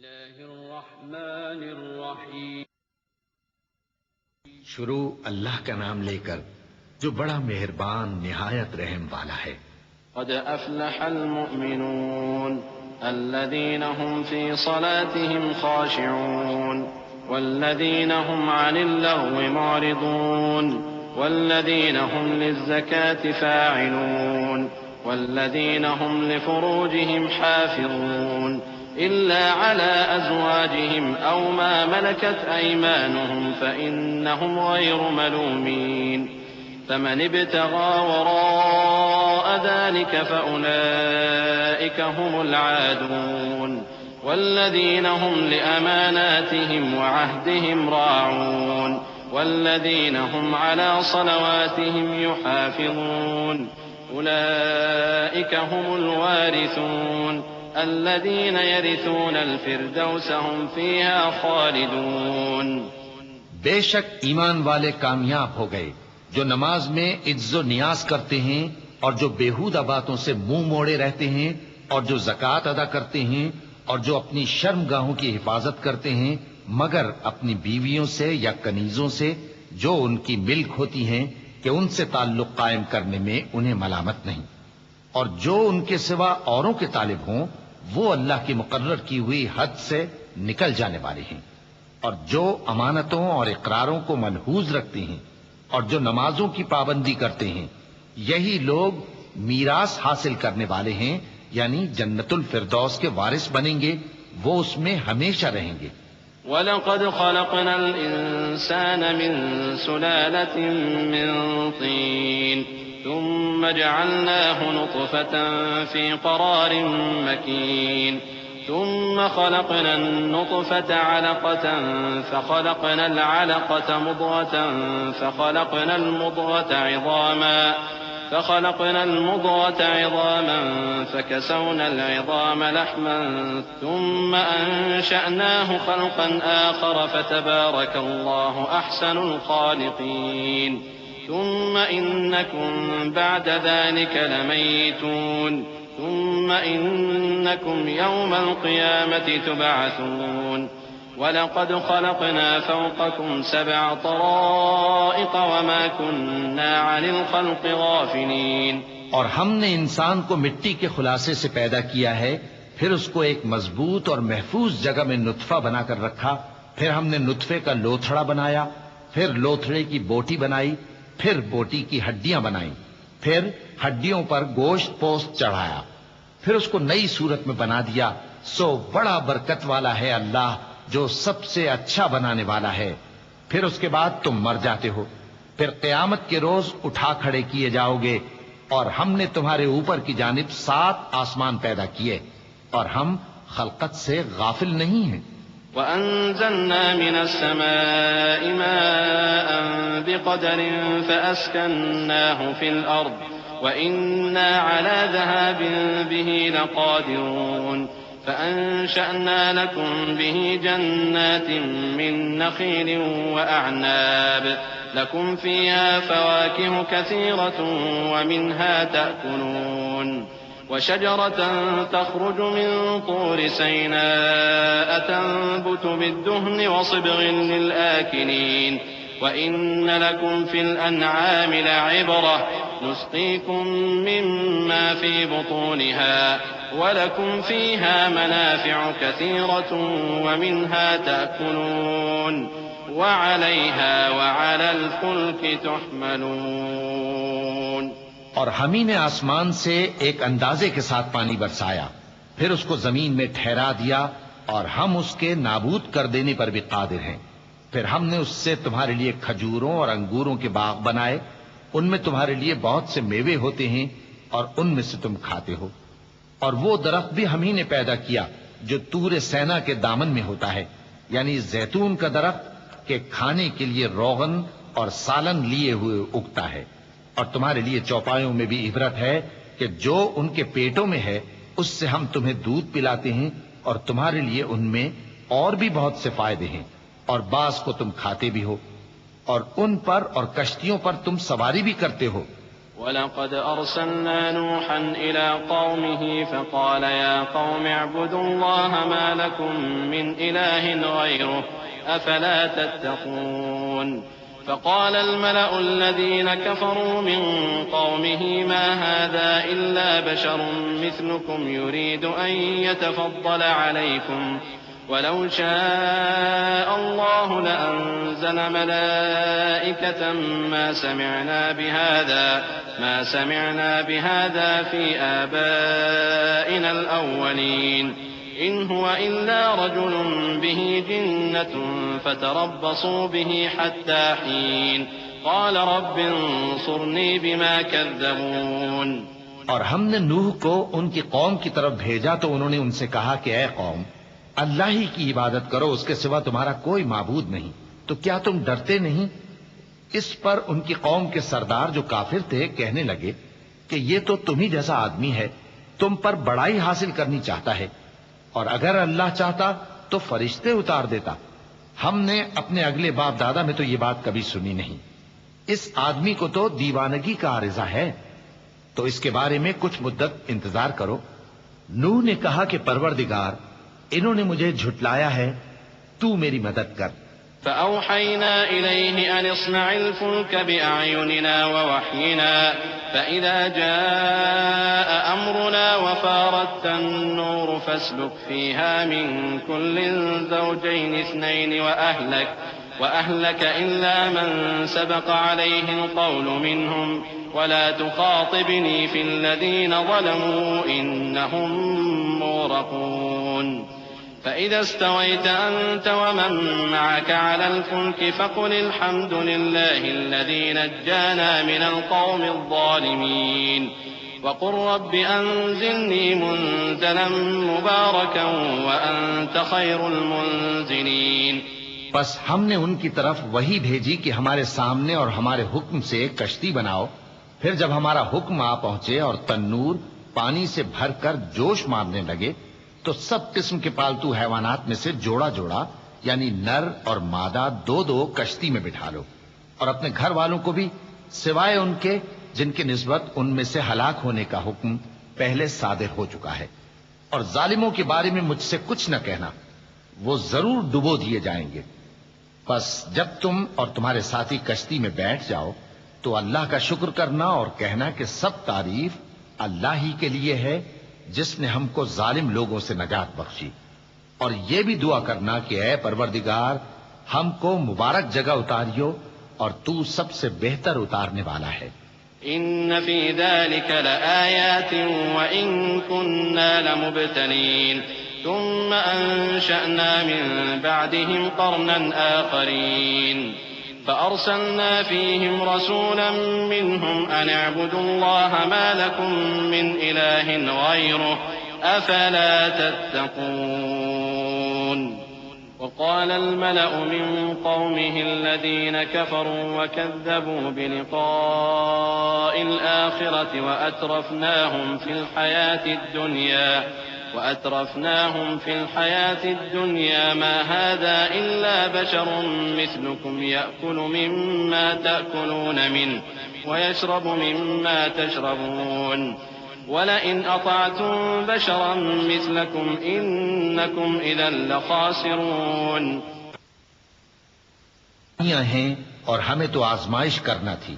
الله الرحمن الرحيم شروع اللہ کا نام لے کر جو بڑا مہربان نہایت رحم والا ہے۔ قد أفلح المؤمنون الذين هم في صلاتهم خاشعون والذين هم عن اللغو معرضون والذين هم للزكاة فاعلون والذين هم لفروجهم حافظون إلا على أزواجهم أو ما ملكت أيمانهم فإنهم غير ملومين فمن ابتغى وراء ذلك فأولئك هم العادون والذين هم لأماناتهم وعهدهم راعون والذين هم على صلواتهم يحافظون أولئك هم الوارثون الذين يرثون الفردوس هم فيها خالدون۔ بے شک ایمان والے کامیاب ہو گئے جو نماز میں عجز و نیاز کرتے ہیں اور جو بیہودہ باتوں سے منہ موڑے رہتے ہیں اور جو زکوٰۃ ادا کرتے ہیں اور جو اپنی شرمگاہوں کی حفاظت کرتے ہیں مگر اپنی بیویوں سے یا کنیزوں سے جو ان کی ملک ہوتی ہیں کہ ان سے تعلق قائم کرنے میں انہیں ملامت نہیں، اور جو ان کے سوا اوروں کے طالب ہوں وہ اللہ کی مقرر کی ہوئی حد سے نکل جانے والے ہیں، اور جو امانتوں اور اقراروں کو ملحوظ رکھتے ہیں اور جو نمازوں کی پابندی کرتے ہیں یہی لوگ میراث حاصل کرنے والے ہیں، یعنی جنت الفردوس کے وارث بنیں گے، وہ اس میں ہمیشہ رہیں گے۔ وَلَقَدْ خَلَقْنَا الْإِنسَانَ مِنْ سُلَالَةٍ مِّن طِينٍ ثُمَّ جَعَلْنَاهُ نُطْفَةً فِي قَرَارٍ مَّكِينٍ ثُمَّ خَلَقْنَا النُّطْفَةَ عَلَقَةً فَخَلَقْنَا الْعَلَقَةَ مُضْغَةً فخلقنا المضغة عظاما فكسونا العظام لحما ثم أنشأناه خلقا آخر فتبارك الله أحسن الخالقين ثم إنكم بعد ذلك لميتون ثم إنكم يوم القيامة تبعثون وَلَقَدْ خَلَقْنَا فَوْقَكُمْ 7 طَرَائِقَ وَمَا كُنَّا عَنِ الْخَلْقِ غَافِلِينَ۔ اور ہم نے انسان کو مٹی کے خلاصے سے پیدا کیا ہے، پھر اس کو ایک مضبوط اور محفوظ جگہ میں نطفہ بنا کر رکھا، پھر ہم نے نطفے کا لوتھڑا بنایا، پھر لوتھڑے کی بوٹی بنائی، پھر بوٹی کی ہڈیاں بنائیں، پھر ہڈیوں پر گوشت پوست چڑھایا، پھر اس کو نئی صورت میں بنا دیا۔ سو بڑا برکت والا ہے اللہ جو سب سے اچھا بنانے والا ہے۔ پھر اس کے بعد تم مر جاتے ہو، پھر قیامت کے روز اٹھا کھڑے کیے جاؤ گے، اور ہم نے تمہارے اوپر کی جانب 7 آسمان پیدا کیے، اور ہم خلقت سے غافل نہیں ہیں۔ وَأَنزَلْنَا مِنَ السَّمَاءِ مَاءً بِقَدَرٍ فَأَسْكَنَّاهُ فِي الْأَرْضِ وَإِنَّا عَلَى ذَهَابٍ بِهِ لَقَادِرُونَ فأنشأنا لكم به جنات من نخيل وأعناب لكم فيها فواكه كثيرة ومنها تأكلون وشجرة تخرج من طور سيناء تنبت بالدهن وصبغ للآكلين وإن لكم في الأنعام لعبرة نسقيكم مما في بطونها وَلَكُمْ فِيهَا مَنَافِعُ كَثِيرَةٌ وَمِنْهَا تَأْكُلُونَ وَعَلَيْهَا وَعَلَى الْفُلْكِ تُحْمَلُونَ۔ اور ہم ہی نے آسمان سے ایک اندازے کے ساتھ پانی برسایا، پھر اس کو زمین میں ٹھہرا دیا، اور ہم اس کے نابود کر دینے پر بھی قادر ہیں۔ پھر ہم نے اس سے تمہارے لیے کھجوروں اور انگوروں کے باغ بنائے، ان میں تمہارے لیے بہت سے میوے ہوتے ہیں اور ان میں سے تم کھاتے ہو۔ اور وہ درخت بھی ہم ہی نے پیدا کیا جو طور سینا کے دامن میں ہوتا ہے، یعنی زیتون کا درخت کہ کھانے کے لیے روغن اور سالن لیے ہوئے اگتا ہے، اور تمہارے لیے چوپایوں میں بھی عبرت ہے کہ جو ان کے پیٹوں میں ہے اس سے ہم تمہیں دودھ پلاتے ہیں، اور تمہارے لیے ان میں اور بھی بہت سے فائدے ہیں، اور بعض کو تم کھاتے بھی ہو، اور ان پر اور کشتیوں پر تم سواری بھی کرتے ہو۔ وَلَقَدْ أَرْسَلْنَا نُوحًا إِلَىٰ قَوْمِهِ فَقَالَ يَا قَوْمِ اعْبُدُوا اللَّهَ مَا لَكُم مِّنْ إِلَٰهٍ غَيْرُهُ أَفَلَا تَتَّقُونَ فقال الملأ الذين كفروا من قومه ما هذا إلا بشر مثلكم يريد أن يتفضل عليكم ولو شاء الله لأنزل ملائكة ما سمعنا بهذا في آبائنا الأولين إن هو إلا رجل به جنة فتربصوا به حتى حين قال رب انصرني بما كذبون. اور ہم نے نوح کو ان کی قوم کی طرف بھیجا تو انہوں نے ان سے کہا کہ اے قوم اللہ ہی کی عبادت کرو، اس کے سوا تمہارا کوئی معبود نہیں، تو کیا تم ڈرتے نہیں؟ اس پر ان کی قوم کے سردار جو کافر تھے کہنے لگے کہ یہ تو تم ہی جیسا آدمی ہے، تم پر بڑائی حاصل کرنی چاہتا ہے، اور اگر اللہ چاہتا تو فرشتے اتار دیتا. ہم نے اپنے اگلے باپ دادا میں تو یہ بات کبھی سنی نہیں. اس آدمی کو تو دیوانگی کا عارضہ ہے، تو اس کے بارے میں کچھ مدت انتظار کرو. نوح نے کہا کہ پروردگار انہوں نے مجھے جھٹلایا ہے، تو میری مدد کر. فأوحينا إليه أن اصنع الفلك بأعيننا ووحينا فإذا جاء أمرنا وفارت النور فاسلك فيها من كل زوجين اثنين وأهلك إلا من سبق عليه القول منهم ولا تخاطبني في الذين ظلموا إنهم مغرقون. فإذا استويت أنت ومن معك على الفلك فقل الحمد لله الذي نجانا من القوم الظالمين وقل رب أنزلني منزلا مباركا وأنت خير المنزلين. بس ہم نے ان کی طرف وہی بھیجی کہ ہمارے سامنے اور ہمارے حکم سے ایک کشتی بناؤ، پھر جب ہمارا حکم آ پہنچے اور تنور پانی سے بھر کر جوش مارنے لگے تو سب قسم کے پالتو حیوانات میں سے جوڑا جوڑا یعنی نر اور مادہ دو دو کشتی میں بٹھا لو، اور اپنے گھر والوں کو بھی سوائے ان کے جن کی نسبت ان میں سے ہلاک ہونے کا حکم پہلے صادر ہو چکا ہے. اور ظالموں کے بارے میں مجھ سے کچھ نہ کہنا، وہ ضرور ڈبو دیے جائیں گے. بس جب تم اور تمہارے ساتھی کشتی میں بیٹھ جاؤ تو اللہ کا شکر کرنا اور کہنا کہ سب تعریف اللہ ہی کے لیے ہے جس نے ہم کو ظالم لوگوں سے نجات بخشی. اور یہ بھی دعا کرنا کہ اے پروردگار ہم کو مبارک جگہ اتاریو اور تو سب سے بہتر اتارنے والا ہے. ان فی ذلک لآیات وإن كنا لمبتلین ثم انشأنا من بعدهم قرنا آخرین فأرسلنا فيهم رسولا منهم أن اعبدوا الله ما لكم من إله غيره أفلا تتقون. وقال الملأ من قومه الذين كفروا وكذبوا بلقاء الآخرة وأترفناهم في الحياة الدنيا ما هذا إلا بشر مثلكم يأكل مما تأكلون منه ويشرب مما تشربون ولئن أطعتم بشرا مثلكم إنكم إذا لخاسرون. ہیں اور ہمیں تو آزمائش کرنا تھی.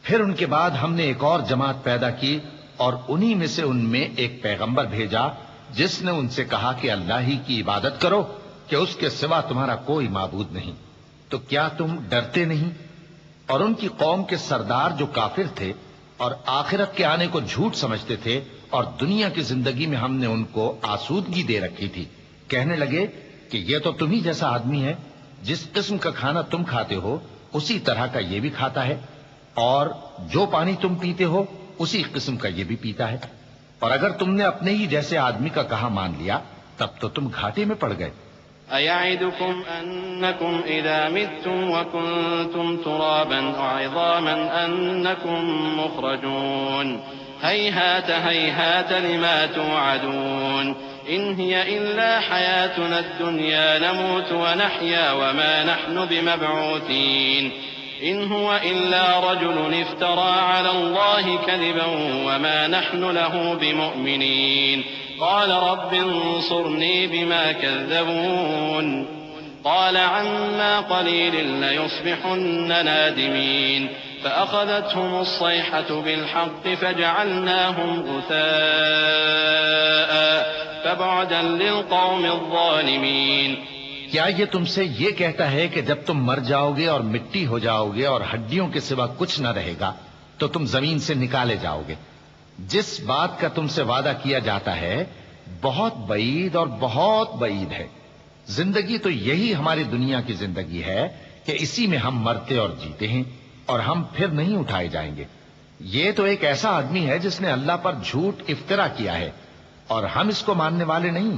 پھر ان کے بعد ہم نے ایک اور جماعت پیدا کی اور انہی میں سے ان میں ایک پیغمبر بھیجا جس نے ان سے کہا کہ اللہ ہی کی عبادت کرو کہ اس کے سوا تمہارا کوئی معبود نہیں. تو کیا تم ڈرتے نہیں؟ اور ان کی قوم کے سردار جو کافر تھے اور آخرت کے آنے کو جھوٹ سمجھتے تھے اور دنیا کی زندگی میں ہم نے ان کو آسودگی دے رکھی تھی، کہنے لگے کہ یہ تو تم ہی جیسا آدمی ہے، جس قسم کا کھانا تم کھاتے ہو اسی طرح کا یہ بھی کھاتا ہے، اور جو پانی تم پیتے ہو اسی قسم کا یہ بھی پیتا ہے. اور اگر تم نے اپنے ہی جیسے آدمی کا کہا مان لیا تب تو تم گھاٹے میں پڑ گئے. أَيَعِدُكُمْ أَنَّكُمْ إِذَا مِتُّمْ وَكُنْتُمْ تُرَابًا وَعِظَامًا أَنَّكُمْ مُخْرَجُونَ هَيْهَاتَ هَيْهَاتَ لِمَا تُوعَدُونَ إِنْ هِيَ إِلَّا حَيَاتُنَا الدُّنْيَا نَمُوتُ وَنَحْيَا وَمَا نَحْنُ بِمَبْعُوثِينَ إن هو إلا رجل افترى على الله كذبا وما نحن له بمؤمنين قال رب انصرني بما كذبون قال عما قليل ليصبحن نادمين فأخذتهم الصيحة بالحق فجعلناهم غثاء فبعدا للقوم الظالمين. کیا یہ تم سے یہ کہتا ہے کہ جب تم مر جاؤ گے اور مٹی ہو جاؤ گے اور ہڈیوں کے سوا کچھ نہ رہے گا تو تم زمین سے نکالے جاؤ گے؟ جس بات کا تم سے وعدہ کیا جاتا ہے بہت بعید اور بہت بعید ہے. زندگی تو یہی ہماری دنیا کی زندگی ہے کہ اسی میں ہم مرتے اور جیتے ہیں اور ہم پھر نہیں اٹھائے جائیں گے. یہ تو ایک ایسا آدمی ہے جس نے اللہ پر جھوٹ افطرا کیا ہے اور ہم اس کو ماننے والے نہیں.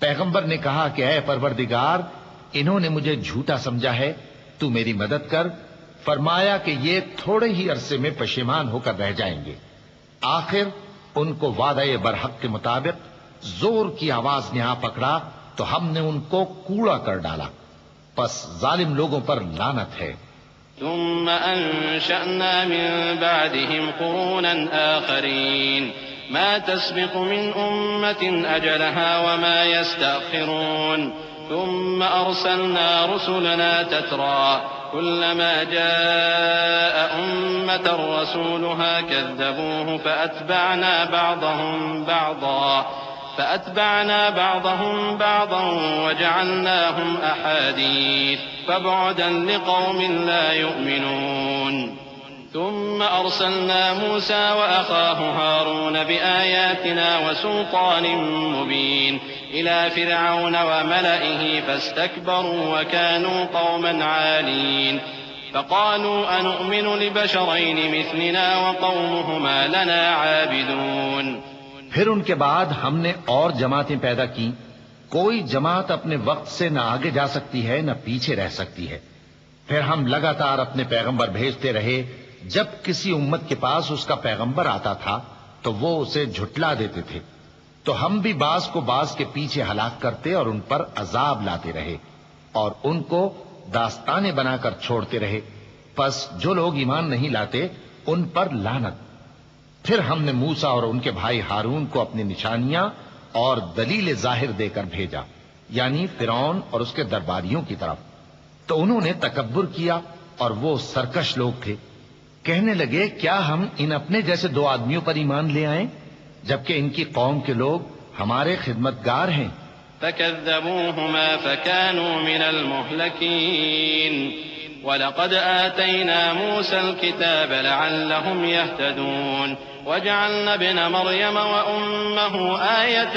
پیغمبر نے کہا کہ اے پروردگار انہوں نے مجھے جھوٹا سمجھا ہے تو میری مدد کر. فرمایا کہ یہ تھوڑے ہی عرصے میں پشیمان ہو کر رہ جائیں گے. آخر ان کو وعدہ برحق کے مطابق زور کی آواز نے آ پکڑا تو ہم نے ان کو کوڑا کر ڈالا. پس ظالم لوگوں پر لعنت ہے. ثم أنشأنا من بعدهم قرونا آخرين ما تسبق من أمة أجلها وما يستأخرون ثم أرسلنا رسلنا تترى كلما جاء أمة رسولها كذبوه فأتبعنا بعضهم بعضا وجعلناهم أحاديث فبعدا لقوم لا يؤمنون. ثم أرسلنا موسى وأخاه هارون بآياتنا وسلطان مبين إلى فرعون وملئه فاستكبروا وكانوا قوما عالين فقالوا أنؤمن لبشرين مثلنا وقومهما لنا عابدون. پھر ان کے بعد ہم نے اور جماعتیں پیدا کی. کوئی جماعت اپنے وقت سے نہ آگے جا سکتی ہے نہ پیچھے رہ سکتی ہے. پھر ہم لگاتار اپنے پیغمبر بھیجتے رہے. جب کسی امت کے پاس اس کا پیغمبر آتا تھا تو وہ اسے جھٹلا دیتے تھے تو ہم بھی بعض کو بعض کے پیچھے ہلاک کرتے اور ان پر عذاب لاتے رہے اور ان کو داستانے بنا کر چھوڑتے رہے. پس جو لوگ ایمان نہیں لاتے ان پر لعنت. پھر ہم نے موسیٰ اور ان کے بھائی ہارون کو اپنی نشانیاں اور دلیل ظاہر دے کر بھیجا یعنی فرعون اور اس کے درباریوں کی طرف. تو انہوں نے تکبر کیا اور وہ سرکش لوگ تھے. کہنے لگے کیا ہم ان اپنے جیسے دو آدمیوں پر ایمان لے آئیں جبکہ ان کی قوم کے لوگ ہمارے خدمتگار ہیں. فكذبوهما فكانوا من المهلكين وَلَقَدْ آتَيْنَا مُوسَى الْكِتَابَ لَعَلَّهُمْ يَهْتَدُونَ وَجَعَلْنَا ابْنَ مَرْيَمَ وَأُمَّهُ آيَةً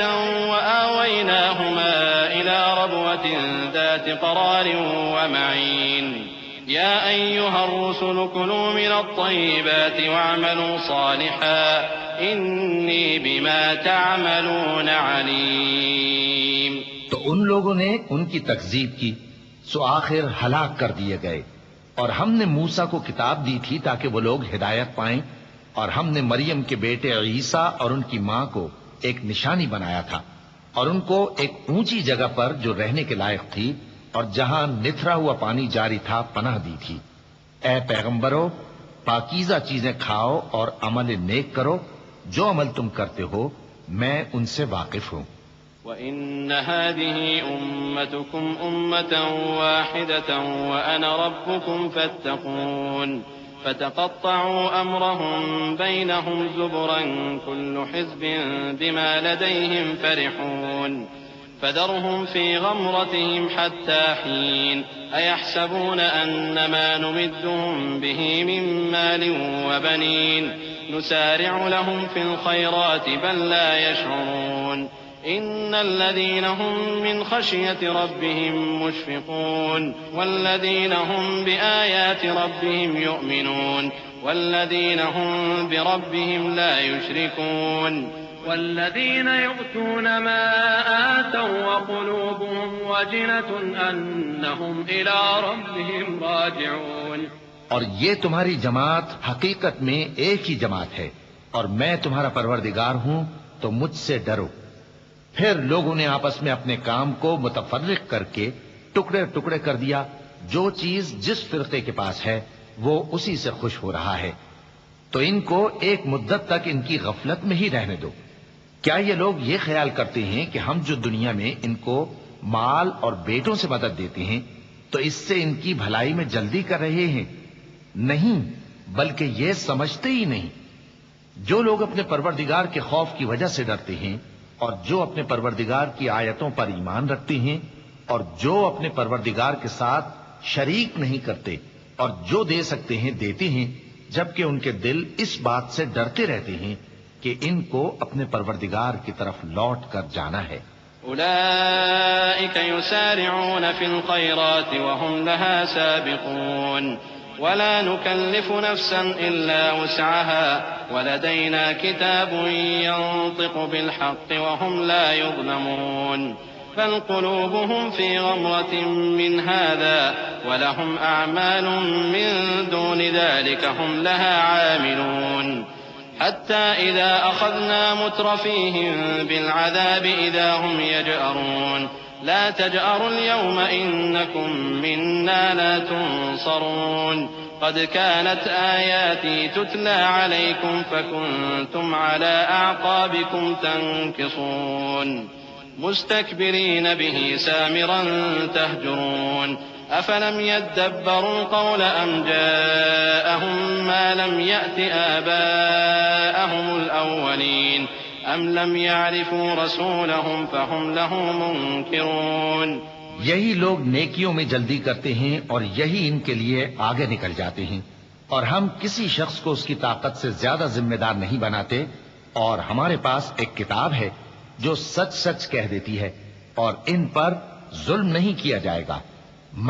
وَآوَيْنَاهُمَا إِلَى رَبْوَةٍ ذَاتِ قَرَارٍ وَمَعِينٍ يَا أَيُّهَا الرُّسُلُ كُلُوا مِنَ الطَّيِّبَاتِ وَاعْمَلُوا صَالِحًا إِنِّي بِمَا تَعْمَلُونَ عَلِيمٌ. تو ان لوگوں نے ان کی تکذیب کی سو آخر ہلاک کر دیے گئے. اور ہم نے موسیٰ کو کتاب دی تھی تاکہ وہ لوگ ہدایت پائیں اور ہم نے مریم کے بیٹے عیسیٰ اور ان کی ماں کو ایک نشانی بنایا تھا اور ان کو ایک اونچی جگہ پر جو رہنے کے لائق تھی اور جہاں نتھرا ہوا پانی جاری تھا پناہ دی تھی. اے پیغمبرو پاکیزہ چیزیں کھاؤ اور عمل نیک کرو. جو عمل تم کرتے ہو میں ان سے واقف ہوں. وَإِنَّ هَذِهِ أُمَّتُكُمْ أُمَّةً وَاحِدَةً وَأَنَا رَبُّكُمْ فَاتَّقُونِ فَتَقَطَّعُوا أَمْرَهُمْ بَيْنَهُمْ زُبُرًا كُلُّ حِزْبٍ بِمَا لَدَيْهِمْ فَرِحُونَ فَذَرْهُمْ فِي غَمْرَتِهِمْ حَتَّى حِينٍ أَيَحْسَبُونَ أَنَّمَا نُمِدُّهُمْ بِهِ مِن مَّالٍ وَبَنِينَ نُسَارِعُ لَهُمْ فِي الْخَيْرَاتِ بَل لَّا يَشْعُرُونَ إِنَّ الَّذِينَ هُم مِّنْ خَشْيَةِ رَبِّهِم مُّشْفِقُونَ وَالَّذِينَ هُم بِآيَاتِ رَبِّهِمْ يُؤْمِنُونَ وَالَّذِينَ هُم بِرَبِّهِمْ لَا يُشْرِكُونَ وَالَّذِينَ يُؤْتُونَ مَا آتَوا وَقُلُوبُهُمْ وَجِلَةٌ أَنَّهُمْ إِلَىٰ رَبِّهِمْ رَاجِعُونَ. اور یہ تمہاری جماعت حقیقت میں ایک ہی جماعت ہے اور میں تمہارا پروردگار ہوں تو مجھ سے ڈرو. پھر لوگوں نے آپس میں اپنے کام کو متفرق کر کے ٹکڑے ٹکڑے کر دیا. جو چیز جس فرقے کے پاس ہے وہ اسی سے خوش ہو رہا ہے، تو ان کو ایک مدت تک ان کی غفلت میں ہی رہنے دو۔ کیا یہ لوگ یہ خیال کرتے ہیں کہ ہم جو دنیا میں ان کو مال اور بیٹوں سے مدد دیتے ہیں تو اس سے ان کی بھلائی میں جلدی کر رہے ہیں؟ نہیں، بلکہ یہ سمجھتے ہی نہیں۔ جو لوگ اپنے پروردگار کے خوف کی وجہ سے ڈرتے ہیں اور جو اپنے پروردگار کی آیتوں پر ایمان رکھتے ہیں اور جو اپنے پروردگار کے ساتھ شریک نہیں کرتے اور جو دے سکتے ہیں دیتے ہیں، جبکہ ان کے دل اس بات سے ڈرتے رہتے ہیں کہ ان کو اپنے پروردگار کی طرف لوٹ کر جانا ہے۔ أولئك يسارعون في الخيرات وهم لها سابقون ولا نكلف نفسا إلا وسعها ولدينا كتاب ينطق بالحق وهم لا يظلمون بل قلوبهم في غمرة من هذا ولهم أعمال من دون ذلك هم لها عاملون حتى إذا أخذنا مترفيهم بالعذاب إذا هم يجأرون لا تجأروا اليوم إنكم منا لا تنصرون قد كانت آياتي تتلى عليكم فكنتم على أعقابكم تنكصون مستكبرين به سامرا تهجرون أفلم يدبروا القول أم جاءهم ما لم يأت آباءهم الأولين أم لم يعرفوا رسولهم فهم له منكرون۔ یہی لوگ نیکیوں میں جلدی کرتے ہیں اور یہی ان کے لیے آگے نکل جاتے ہیں، اور ہم کسی شخص کو اس کی طاقت سے زیادہ ذمہ دار نہیں بناتے، اور ہمارے پاس ایک کتاب ہے جو سچ سچ کہہ دیتی ہے، اور ان پر ظلم نہیں کیا جائے گا،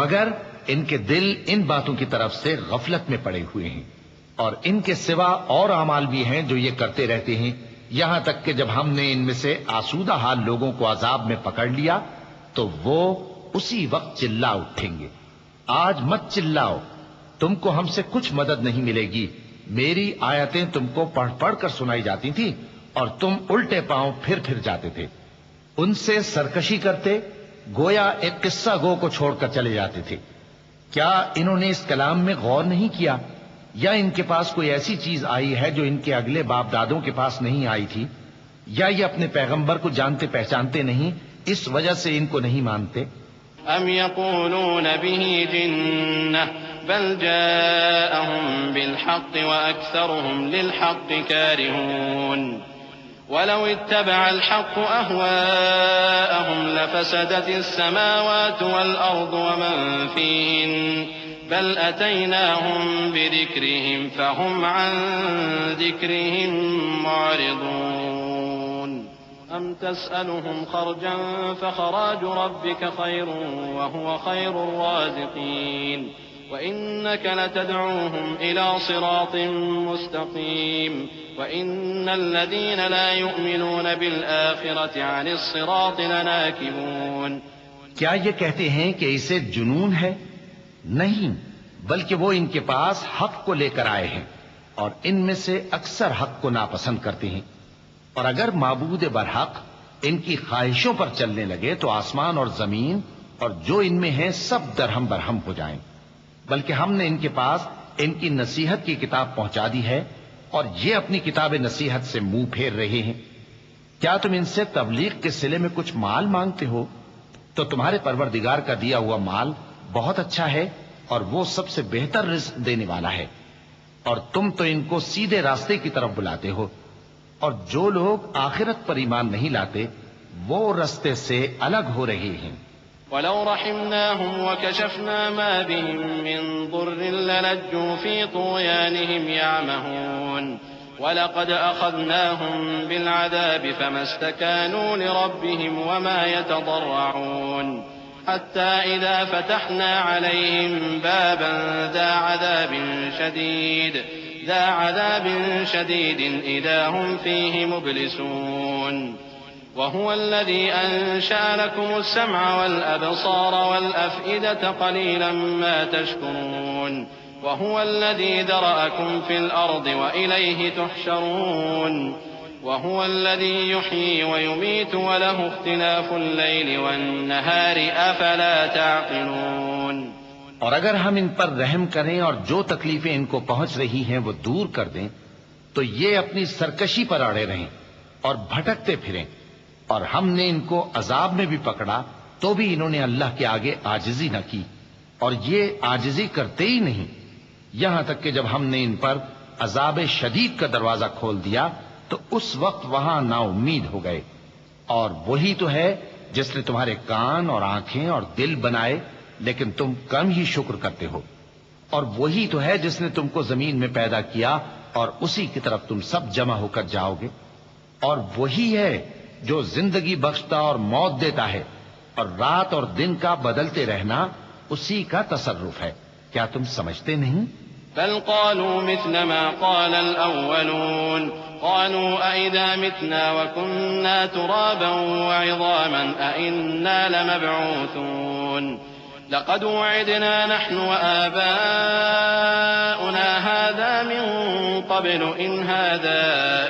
مگر ان کے دل ان باتوں کی طرف سے غفلت میں پڑے ہوئے ہیں، اور ان کے سوا اور اعمال بھی ہیں جو یہ کرتے رہتے ہیں، یہاں تک کہ جب ہم نے ان میں سے آسودہ حال لوگوں کو عذاب میں پکڑ لیا تو وہ اسی وقت چلا اٹھیں گے۔ آج مت چلاؤ، تم کو ہم سے کچھ مدد نہیں ملے گی، میری آیتیں تم کو پڑھ پڑھ کر سنائی جاتی تھی اور تم الٹے پاؤں پھر جاتے تھے، ان سے سرکشی کرتے، گویا ایک قصہ گو کو چھوڑ کر چلے جاتے تھے۔ کیا انہوں نے اس کلام میں غور نہیں کیا، یا ان کے پاس کوئی ایسی چیز آئی ہے جو ان کے اگلے باپ دادوں کے پاس نہیں آئی تھی، یا یہ اپنے پیغمبر کو جانتے پہچانتے نہیں اس وجہ سے ان کو نہیں مانتے؟ ام يقولون به جنة بل جاءهم بالحق وأكثرهم للحق كارهون ولو اتبع الحق أهواءهم لفسدت السماوات والأرض ومن فيهن بل أتيناهم بذكرهم فهم عن ذكرهم معرضون أم تسألهم خرجا فخراج ربك خير وهو خير الرازقين وإنك لتدعوهم إلى صراط مستقيم وإن الذين لا يؤمنون بالآخرة عن الصراط لناكبون۔ کیا یہ کہتے ہیں کہ اسے جنون ہے؟ نہیں، بلکہ وہ ان کے پاس حق کو لے کر آئے ہیں اور ان میں سے اکثر حق کو ناپسند کرتے ہیں، اور اگر معبود برحق ان کی خواہشوں پر چلنے لگے تو آسمان اور زمین اور جو ان میں ہے سب درہم برہم ہو جائیں، بلکہ ہم نے ان کے پاس ان کی نصیحت کی کتاب پہنچا دی ہے اور یہ اپنی کتاب نصیحت سے منہ پھیر رہے ہیں۔ کیا تم ان سے تبلیغ کے صلے میں کچھ مال مانگتے ہو؟ تو تمہارے پروردگار کا دیا ہوا مال بہت اچھا ہے اور وہ سب سے بہتر رزق دینے والا ہے، اور تم تو ان کو سیدھے راستے کی طرف بلاتے ہو، اور جو لوگ آخرت پر ایمان نہیں لاتے وہ راستے سے الگ ہو رہے ہیں۔ وَلَوْ رَحِمْنَاهُمْ وَكَشَفْنَا مَا بِهِم مِّن ضُرٍّ لَّلَجُّوا فِي طُغْيَانِهِمْ يَعْمَهُونَ وَلَقَدْ أَخَذْنَاهُم بِالْعَذَابِ فَمَا اسْتَكَانُوا لِرَبِّهِمْ وَمَا يَتَضَرَّعُونَ حَتَّىٰ إِذَا فَتَحْنَا عَلَيْهِم بَابًا ذَا عَذَابٍ شَدِيدٍ إِذَا هُمْ فِيهِ مُبْلِسُونَ وهو الذي أنشأ لكم السمع والأبصار والأفئدة قليلا ما تشكرون وهو الذي ذرأكم في الأرض وإليه تحشرون وهو الذي يحيي ويميت وله اختلاف الليل والنهار أفلا تعقلون۔ اور اگر ہم ان پر رحم کریں اور جو تکلیفیں ان کو پہنچ رہی ہیں وہ دور کر دیں تو یہ اپنی سرکشی پر اڑے رہیں اور بھٹکتے پھریں، اور ہم نے ان کو عذاب میں بھی پکڑا تو بھی انہوں نے اللہ کے آگے عاجزی نہ کی، اور یہ عاجزی کرتے ہی نہیں، یہاں تک کہ جب ہم نے ان پر عذاب شدید کا دروازہ کھول دیا تو اس وقت وہاں نا امید ہو گئے۔ اور وہی تو ہے جس نے تمہارے کان اور آنکھیں اور دل بنائے، لیکن تم کم ہی شکر کرتے ہو، اور وہی تو ہے جس نے تم کو زمین میں پیدا کیا اور اسی کی طرف تم سب جمع ہو کر جاؤ گے، اور وہی ہے جو زندگی بخشتا اور موت دیتا ہے، اور رات اور دن کا بدلتے رہنا اسی کا تصرف ہے، کیا تم سمجھتے نہیں؟ بل قالوا مثل ما قال الأولون قالوا أئذا متنا وكنا ترابا وعظاما أئنا لمبعوثون لقد وعدنا نحن وآباؤنا هذا من قبل إن هذا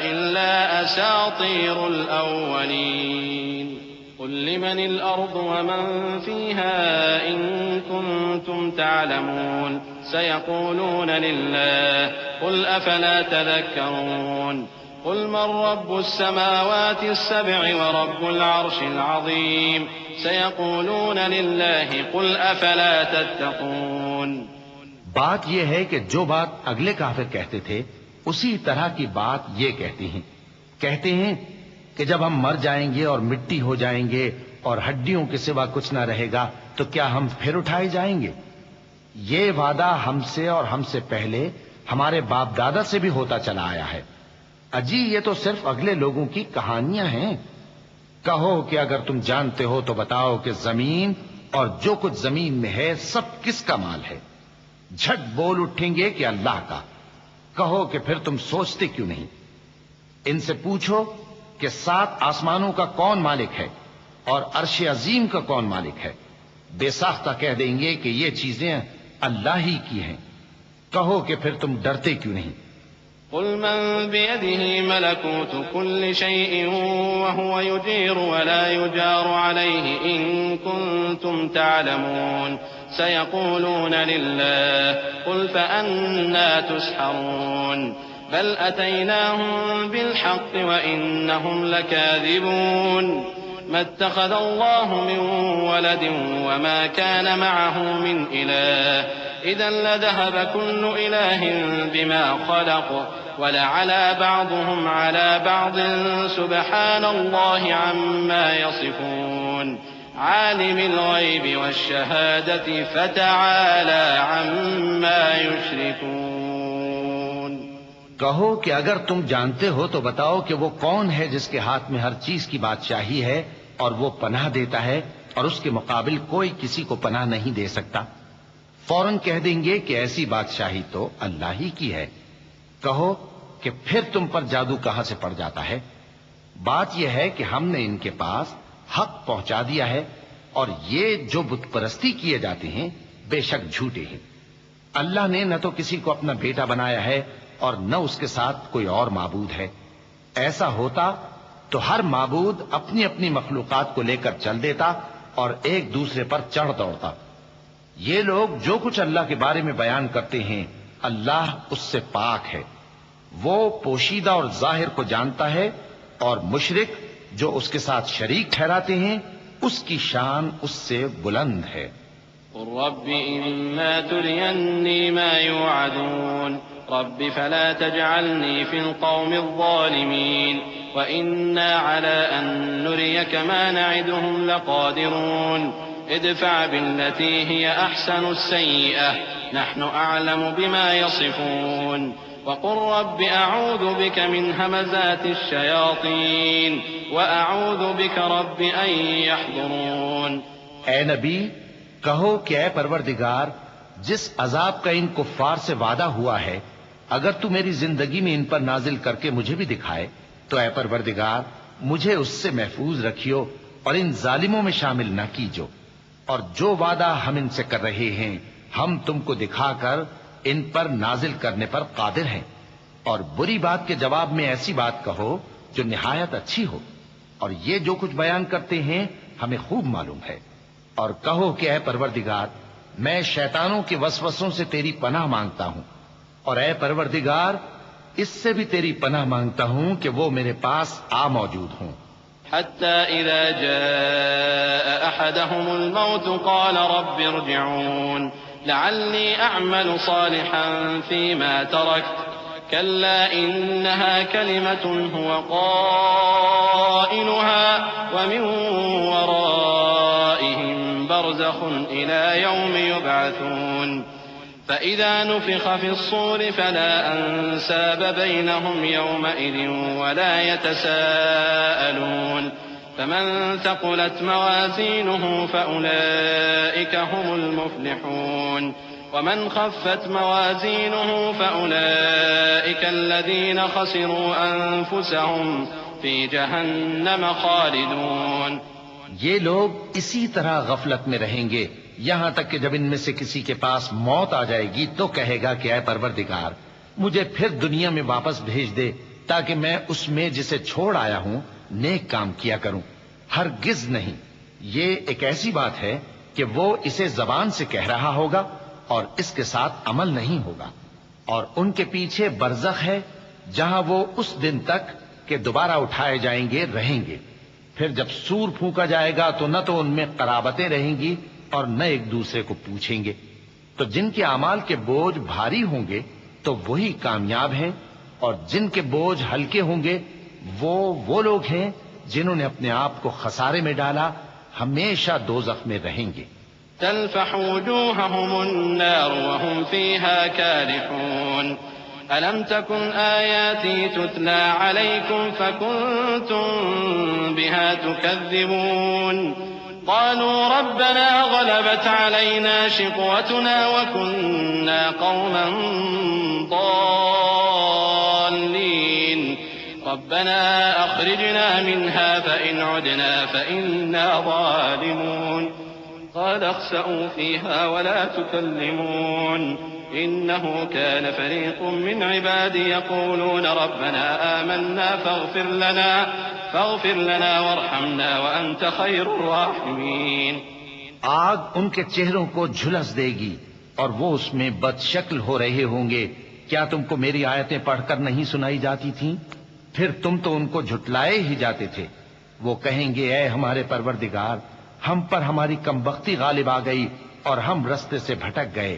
إلا أساطير الأولين قل لمن الأرض ومن فيها إن كنتم تعلمون سيقولون لله قل أفلا تذكرون قل من رب السماوات السبع ورب العرش العظيم سيقولون لله قل أفلا تتقون۔ بات یہ ہے کہ جو بات اگلے کافر کہتے تھے اسی طرح کی بات یہ کہتے ہیں کہ جب ہم مر جائیں گے اور مٹی ہو جائیں گے اور ہڈیوں کے سوا کچھ نہ رہے گا تو کیا ہم پھر اٹھائے جائیں گے؟ یہ وعدہ ہم سے اور ہم سے پہلے ہمارے باپ دادا سے بھی ہوتا چلا آیا ہے، اجی یہ تو صرف اگلے لوگوں کی کہانیاں ہیں۔ کہو کہ اگر تم جانتے ہو تو بتاؤ کہ زمین اور جو کچھ زمین میں ہے سب کس کا مال ہے؟ جھٹ بول اٹھیں گے کہ اللہ کا۔ کہو کہ پھر تم سوچتے کیوں نہیں؟ ان سے پوچھو کہ 7 آسمانوں کا کون مالک ہے اور عرش عظیم کا کون مالک ہے؟ بے ساختہ کہہ دیں گے کہ یہ چیزیں اللہ ہی کی ہیں۔ کہو کہ پھر تم ڈرتے کیوں نہیں؟ قل من بيده ملكوت كل شيء وهو يجير ولا يجار عليه إن كنتم تعلمون سيقولون لله قل فأنا تسحرون بل أتيناهم بالحق وإنهم لكاذبون ما اتخذ الله من ولد وما كان معه من إله إذا لذهب كل إله بما خلق ولعلى بعضهم على بعض سبحان الله عما يصفون عالم الغيب والشهادة فتعالى عما يشركون۔ کہو کہ اگر تم جانتے ہو تو بتاؤ کہ وہ کون ہے جس کے ہاتھ میں ہر چیز کی بادشاہی ہے اور وہ پناہ دیتا ہے اور اس کے مقابل کوئی کسی کو پناہ نہیں دے سکتا۔ فوراً کہہ دیں گے کہ ایسی بادشاہی تو اللہ ہی کی ہے۔ کہو کہ پھر تم پر جادو کہاں سے پڑ جاتا ہے؟ بات یہ ہے کہ ہم نے ان کے پاس حق پہنچا دیا ہے، اور یہ جو بت پرستی کیے جاتے ہیں بے شک جھوٹے ہیں۔ اللہ نے نہ تو کسی کو اپنا بیٹا بنایا ہے اور نہ اس کے ساتھ کوئی اور معبود ہے۔ ایسا ہوتا تو ہر معبود اپنی اپنی مخلوقات کو لے کر چل دیتا اور ایک دوسرے پر چڑھ دوڑتا۔ یہ لوگ جو کچھ اللہ کے بارے میں بیان کرتے ہیں اللہ اس سے پاک ہے، وہ پوشیدہ اور ظاہر کو جانتا ہے، اور مشرک جو اس کے ساتھ شریک ٹھہراتے ہیں اس کی شان اس سے بلند ہے۔ قل رب إما تريني ما يوعدون رب فلا تجعلني في القوم الظالمين وإنا على أن نريك ما نعدهم لقادرون ادفع بالتي هي أحسن السيئة نحن أعلم بما يصفون وقل رب أعوذ بك من همزات الشياطين وأعوذ بك رب أن يحضرون۔ اے نبی کہو کہ اے پروردگار جس عذاب کا ان کفار سے وعدہ ہوا ہے اگر تو میری زندگی میں ان پر نازل کر کے مجھے بھی دکھائے تو اے پروردگار مجھے اس سے محفوظ رکھیو اور ان ظالموں میں شامل نہ کیجو، اور جو وعدہ ہم ان سے کر رہے ہیں ہم تم کو دکھا کر ان پر نازل کرنے پر قادر ہیں، اور بری بات کے جواب میں ایسی بات کہو جو نہایت اچھی ہو، اور یہ جو کچھ بیان کرتے ہیں ہمیں خوب معلوم ہے۔ اور کہو کہ اے پروردگار میں شیطانوں کے وسوسوں سے تیری پناہ مانگتا ہوں، اور اے پروردگار اس سے بھی تیری پناہ مانگتا ہوں کہ وہ میرے پاس آ موجود ہوں۔ حتى إذا جاء أحدهم الموت قال رب ارجعون لعلي أعمل صالحا فيما تركت كلا إنها كلمة هو قائلها ومن ورائهم برزخ إلى يوم يبعثون فإذا نفخ في الصور فلا أنساب بينهم يومئذ ولا يتساءلون فمن ثقلت موازينه فأولئك هم المفلحون ومن خفت موازينه فأولئك الذين خسروا أنفسهم في جهنم خالدون۔ یہ لوگ اسی طرح غفلت میں رہیں گے یہاں تک کہ جب ان میں سے کسی کے پاس موت آ جائے گی تو کہے گا کہ اے پروردگار مجھے پھر دنیا میں واپس بھیج دے تاکہ میں اس میں جسے چھوڑ آیا ہوں نیک کام کیا کروں۔ ہرگز نہیں، یہ ایک ایسی بات ہے کہ وہ اسے زبان سے کہہ رہا ہوگا اور اس کے ساتھ عمل نہیں ہوگا، اور ان کے پیچھے برزخ ہے جہاں وہ اس دن تک کہ دوبارہ اٹھائے جائیں گے رہیں گے۔ پھر جب سور پھونکا جائے گا تو نہ تو ان میں قرابتیں رہیں گی اور نہ ایک دوسرے کو پوچھیں گے۔ تو جن کے اعمال کے بوجھ بھاری ہوں گے تو وہی کامیاب ہیں، اور جن کے بوجھ ہلکے ہوں گے وہ لوگ ہیں جنہوں نے اپنے آپ کو خسارے میں ڈالا، ہمیشہ دوزخ میں رہیں گے۔ تلفح وجوههم النار وهم فيها كالحون ألم تكن آياتي تتلى عليكم فكنتم بها تكذبون قالوا ربنا غلبت علينا شقوتنا وكنا قوما ضالين ربنا أخرجنا منها فإن عدنا فإنا ظالمون قال اخسئوا فيها ولا تكلمون إنه كان فريق من عبادي يقولون ربنا آمنا فاغفر لنا وارحمنا وأنت خير الراحمين۔ آگ ان کے چہروں کو جھلس دے گی اور وہ اس میں بد شکل ہو رہے ہوں گے۔ کیا تم کو میری آیتیں پڑھ کر نہیں سنائی جاتی تھیں؟ پھر تم تو ان کو جھٹلائے ہی جاتے تھے۔ وہ کہیں گے اے ہمارے پروردگار ہم پر ہماری کمبختی غالب آ گئی اور ہم رستے سے بھٹک گئے،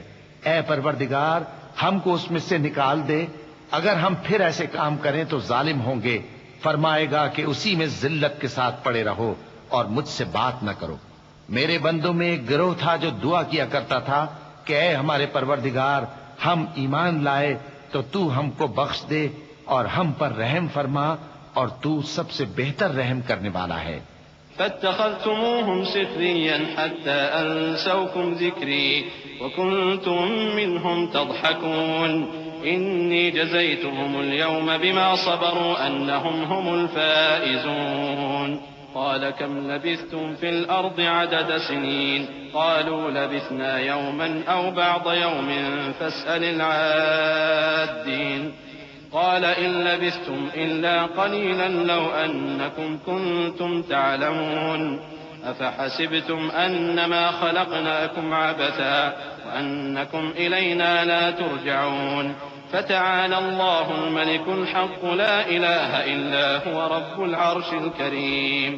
اے پروردگار ہم کو اس میں سے نکال دے، اگر ہم پھر ایسے کام کریں تو ظالم ہوں گے۔ فرمائے گا کہ اسی میں ذلت کے ساتھ پڑے رہو اور مجھ سے بات نہ کرو۔ میرے بندوں میں ایک گروہ تھا جو دعا کیا کرتا تھا کہ اے ہمارے پروردگار ہم ایمان لائے تو تو ہم کو بخش دے اور ہم پر رحم فرما، اور تو سب سے بہتر رحم کرنے والا ہے۔ فاتخذتموهم سخريا حتى أنسوكم ذكري وكنتم منهم تضحكون إني جزيتهم اليوم بما صبروا أنهم هم الفائزون قال كم لبثتم في الأرض عدد سنين قالوا لبثنا يوما أو بعض يوم فاسأل العادين قال إن لبثتم إلا قليلا لو أنكم كنتم تعلمون أفحسبتم أنما خلقناكم عبثا وأنكم إلينا لا ترجعون فتعالى الله الملك الحق لا إله إلا هو رب العرش الكريم۔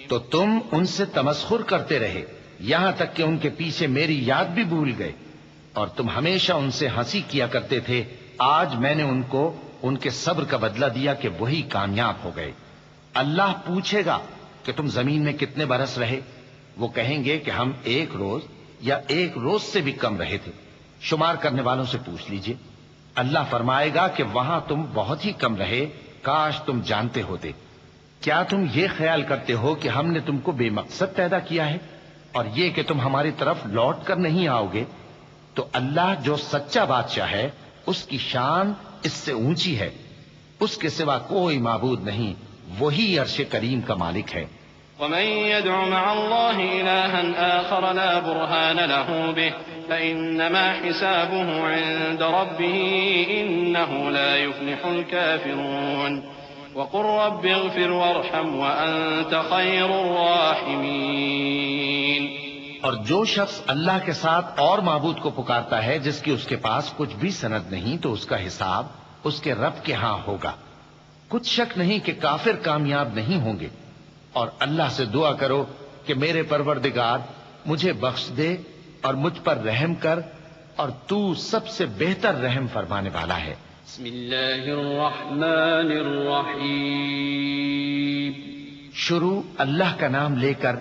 تو تم ان سے تمسخر کرتے رہے یہاں تک کہ ان کے پیچھے میری یاد بھی بھول گئے، اور تم ہمیشہ ان سے ہنسی کیا کرتے تھے۔ آج میں نے ان کو ان کے صبر کا بدلہ دیا کہ وہی کامیاب ہو گئے۔ اللہ پوچھے گا کہ تم زمین میں کتنے برس رہے؟ وہ کہیں گے کہ ہم ایک روز یا ایک روز سے بھی کم رہے تھے، شمار کرنے والوں سے پوچھ لیجئے۔ اللہ فرمائے گا کہ وہاں تم بہت ہی کم رہے، کاش تم جانتے ہوتے۔ کیا تم یہ خیال کرتے ہو کہ ہم نے تم کو بے مقصد پیدا کیا ہے اور یہ کہ تم ہماری طرف لوٹ کر نہیں آؤ گے؟ تو اللہ جو سچا بادشاہ ہے اس کی شان اس سے اونچی ہے، اس کے سوا کوئی معبود نہیں، وہی عرش کریم کا مالک ہے۔ ومن يدع مع الله إلها آخر لا برهان له به فإنما حسابه عند ربه إنه لا يفلح الكافرون وقل رب اغفر وارحم وأنت خير الراحمين۔ اور جو شخص اللہ کے ساتھ اور معبود کو پکارتا ہے جس کی اس کے پاس کچھ بھی سند نہیں تو اس کا حساب اس کے رب کے ہاں ہوگا. کچھ شک نہیں کہ کافر کامیاب نہیں ہوں گے. اور اللہ سے دعا کرو کہ میرے پروردگار مجھے بخش دے اور مجھ پر رحم کر، اور تو سب سے بہتر رحم فرمانے والا ہے. بسم اللہ الرحمن الرحیم. شروع اللہ کا نام لے کر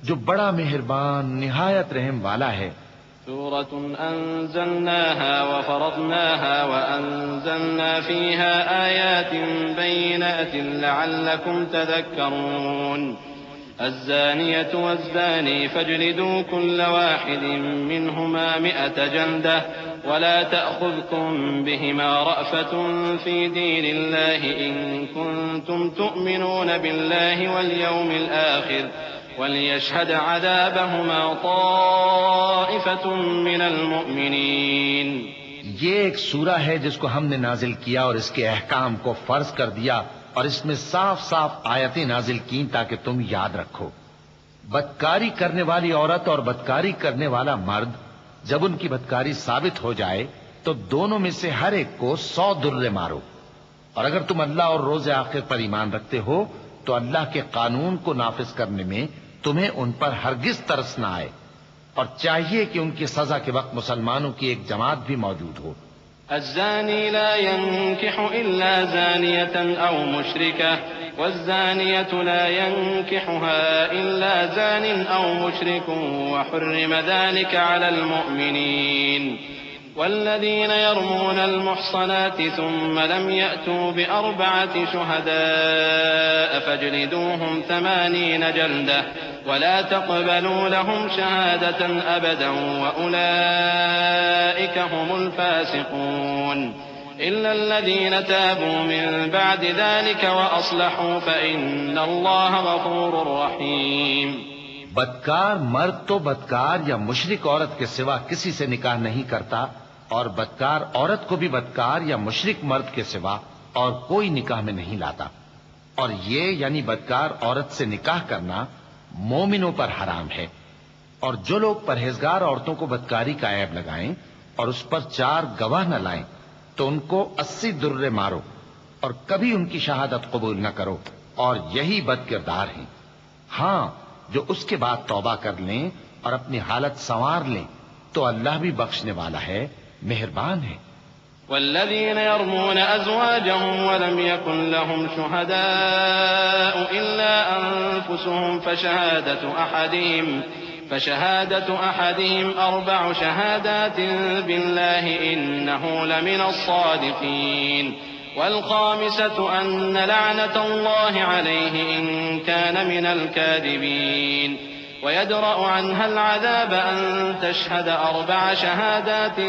جو بڑا مہربان نہایت رحم والا ہے. سورة أنزلناها وفرضناها وأنزلنا فيها آيات بينات لعلكم تذكرون. الزانية والزاني فاجلدوا كل واحد منهما 100 جلدة ولا تأخذكم بهما رأفة في دين الله إن كنتم تؤمنون بالله واليوم الآخر وَلْيَشْهَدْ عَذَابَهُمَا طَائِفَةٌ مِّنَ الْمُؤْمِنِينَ. یہ ایک سورہ ہے جس کو ہم نے نازل کیا اور اس کے احکام کو فرض کر دیا اور اس میں صاف صاف آیتیں نازل کی تاکہ تم یاد رکھو. بدکاری کرنے والی عورت اور بدکاری کرنے والا مرد جب ان کی بدکاری ثابت ہو جائے تو دونوں میں سے ہر ایک کو 100 درے مارو. اور اگر تم اللہ اور روز آخر پر ایمان رکھتے ہو تو اللہ کے قانون کو نافذ کرنے میں تمہیں ان پر ہرگز ترس نہ آئے، اور چاہیے کہ ان کی سزا کے وقت مسلمانوں کی ایک جماعت بھی موجود ہو. الزاني لا ينكح إلا زانية أو مشركة والزانية لا ينكحها إلا زان أو مشرك وحرم ذلك على المؤمنين. والذين يرمون المحصنات ثم لم يأتوا ب4 شهداء فاجلدوهم 80 جلدة ولا تقبلوا لهم شهادة أبدا وأولئك هم الفاسقون. إلا الذين تابوا من بعد ذلك وأصلحوا فإن الله غفور رحيم. بدکار مرد تو بدکار یا مشرک عورت کے سوا کسی سے نکاح نہیں کرتا، اور بدکار عورت کو بھی بدکار یا مشرک مرد کے سوا اور کوئی نکاح میں نہیں لاتا. اور یہ یعنی بدکار عورت سے نکاح کرنا مومنوں پر حرام ہے. اور جو لوگ پرہیزگار عورتوں کو بدکاری کا عیب لگائیں اور اس پر 4 گواہ نہ لائیں تو ان کو 80 درے مارو اور کبھی ان کی شہادت قبول نہ کرو، اور یہی بد کردار ہیں. ہاں، جو اس کے بعد توبہ کر لیں اور اپنی حالت سنوار لیں تو اللہ بھی بخشنے والا ہے، مہربان ہے. والذين يرمون أزواجهم ولم يكن لهم شهداء إلا أنفسهم فشهادة أحدهم 4 شهادات بالله إنه لمن الصادقين. والخامسة أن لعنة الله عليه إن كان من الكاذبين. ويدرأ عنها العذاب أن تشهد 4 شهادات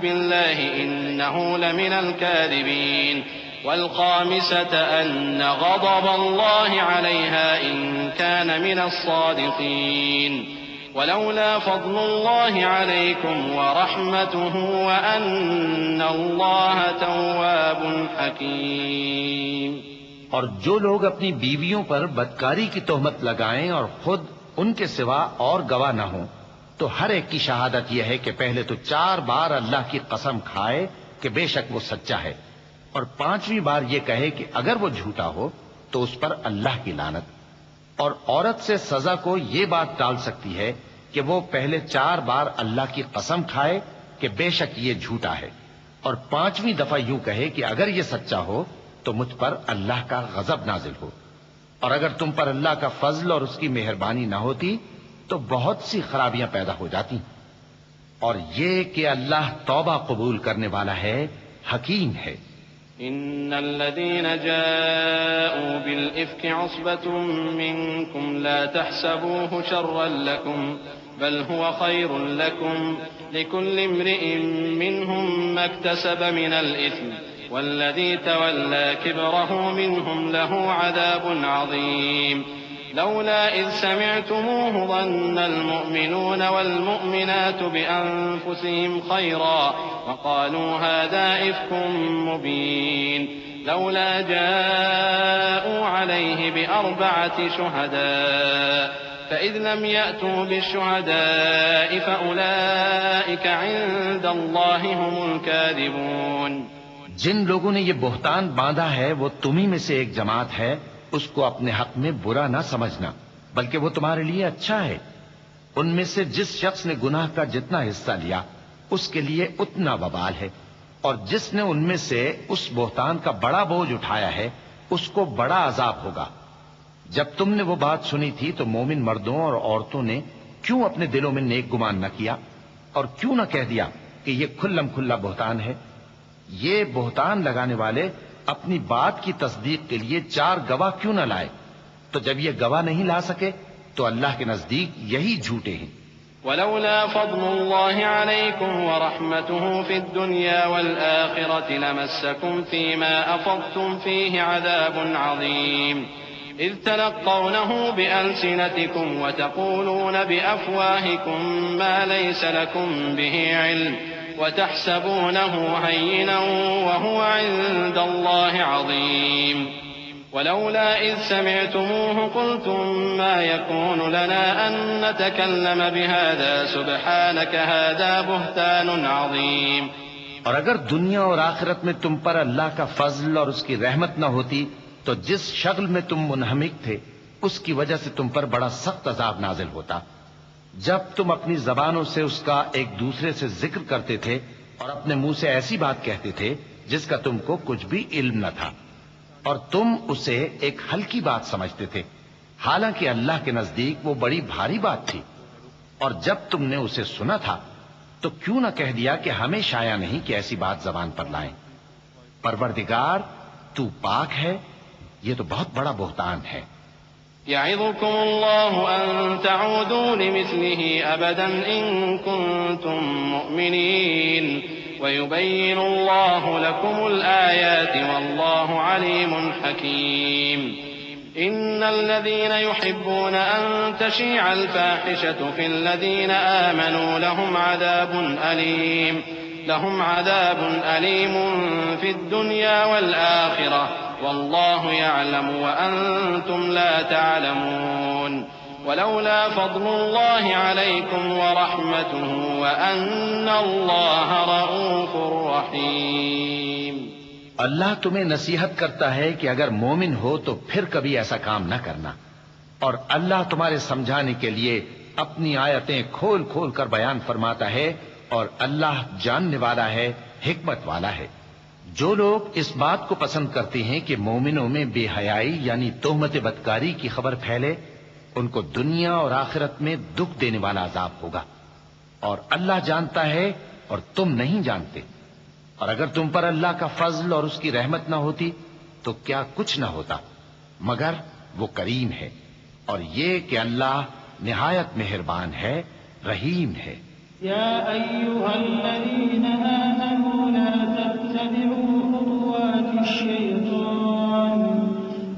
بالله إنه لمن الكاذبين. والخامسة أن غضب الله عليها إن كان من الصادقين. ولولا فضل الله عليكم ورحمته وأن الله تواب حكيم. اور جو لوگ اپنی بیویوں پر بدکاری کی تہمت لگائیں اور خود ان کے سوا اور گواہ نہ ہوں تو ہر ایک کی شہادت یہ ہے کہ پہلے تو 4 بار اللہ کی قسم کھائے کہ بے شک وہ سچا ہے، اور 5ویں بار یہ کہے کہ اگر وہ جھوٹا ہو تو اس پر اللہ کی لعنت. اور عورت سے سزا کو یہ بات ٹال سکتی ہے کہ وہ پہلے 4 بار اللہ کی قسم کھائے کہ بے شک یہ جھوٹا ہے، اور 5ویں دفعہ یوں کہے کہ اگر یہ سچا ہو تو مجھ پر اللہ کا غضب نازل ہو. اور اگر تم پر اللہ کا فضل اور اس کی مہربانی نہ ہوتی تو بہت سی خرابیاں پیدا ہو جاتی. اور یہ کہ اللہ توبہ قبول کرنے والا ہے، حکیم ہے. إن الذين جاءوا بالإفك عصبة منكم لا تحسبوه شرا لكم بل هو خير لكم لكل امرئ منهم ما اكتسب من الإثم والذي تولى كبره منهم له عذاب عظيم. لولا إذ سمعتموه ظن المؤمنون والمؤمنات بأنفسهم خيرا وقالوا هذا إفك مبين. لولا جاءوا عليه ب4 شهداء فإذ لم يأتوا بالشهداء فأولئك عند الله هم الكاذبون. جن لوگوں نے یہ بہتان باندھا ہے وہ تمہیں میں سے ایک جماعت ہے، اس کو اپنے حق میں برا نہ سمجھنا، بلکہ وہ تمہارے لیے اچھا ہے. ان میں سے جس شخص نے گناہ کا جتنا حصہ لیا اس کے لیے اتنا وبال ہے، اور جس نے ان میں سے اس بہتان کا بڑا بوجھ اٹھایا ہے اس کو بڑا عذاب ہوگا. جب تم نے وہ بات سنی تھی تو مومن مردوں اور عورتوں نے کیوں اپنے دلوں میں نیک گمان نہ کیا اور کیوں نہ کہہ دیا کہ یہ کھلم کھلا بہتان ہے؟ یہ بہتان لگانے والے اپنی بات کی تصدیق کے لیے 4 گواہ کیوں نہ لائے؟ تو جب یہ گواہ نہیں لا سکے تو اللہ کے نزدیک یہی جھوٹے ہیں. ولولا فضل الله عليكم ورحمته في الدنيا والآخرة لمسكم فيما أفضتم فيه عذاب عظيم إذ تلقونه بألسنتكم وتقولون بأفواهكم ما ليس لكم به علم وتحسبونه هينا وهو عند الله عظيم. ولولا إذ سمعتموه قلتم ما يكون لنا أن نتكلم بهذا سبحانك هذا بهتان عظيم. اور اگر دنیا اور آخرت میں تم پر اللہ کا فضل اور اس کی رحمت نہ ہوتی تو جس شغل میں تم منہمک تھے اس کی وجہ سے تم پر بڑا سخت عذاب نازل ہوتا. جب تم اپنی زبانوں سے اس کا ایک دوسرے سے ذکر کرتے تھے اور اپنے منہ سے ایسی بات کہتے تھے جس کا تم کو کچھ بھی علم نہ تھا، اور تم اسے ایک ہلکی بات سمجھتے تھے، حالانکہ اللہ کے نزدیک وہ بڑی بھاری بات تھی. اور جب تم نے اسے سنا تھا تو کیوں نہ کہہ دیا کہ ہمیں شایع نہیں کہ ایسی بات زبان پر لائیں. پروردگار تو پاک ہے، یہ تو بہت بڑا بہتان ہے. يعظكم الله أن تعودوا لمثله أبدا إن كنتم مؤمنين ويبين الله لكم الآيات والله عليم حكيم. إن الذين يحبون أن تشيع الفاحشة في الذين آمنوا لهم عذاب أليم في الدنيا والآخرة والله يعلم وأنتم لا تعلمون. ولولا فضل الله عليكم ورحمته وأن الله رؤوف رحيم. اللہ تمہیں نصیحت کرتا ہے کہ اگر مومن ہو تو پھر کبھی ایسا کام نہ کرنا، اور اللہ تمہارے سمجھانے کے لیے اپنی آیتیں کھول کھول کر بیان فرماتا ہے، اور اللہ جاننے والا ہے، حکمت والا ہے. جو لوگ اس بات کو پسند کرتے ہیں کہ مومنوں میں بے حیائی یعنی تہمت بدکاری کی خبر پھیلے، ان کو دنیا اور آخرت میں دکھ دینے والا عذاب ہوگا. اور اللہ جانتا ہے اور تم نہیں جانتے. اور اگر تم پر اللہ کا فضل اور اس کی رحمت نہ ہوتی تو کیا کچھ نہ ہوتا، مگر وہ کریم ہے، اور یہ کہ اللہ نہایت مہربان ہے، رحیم ہے. يا أيها الذين آمنوا لا تتبعوا خطوات الشيطان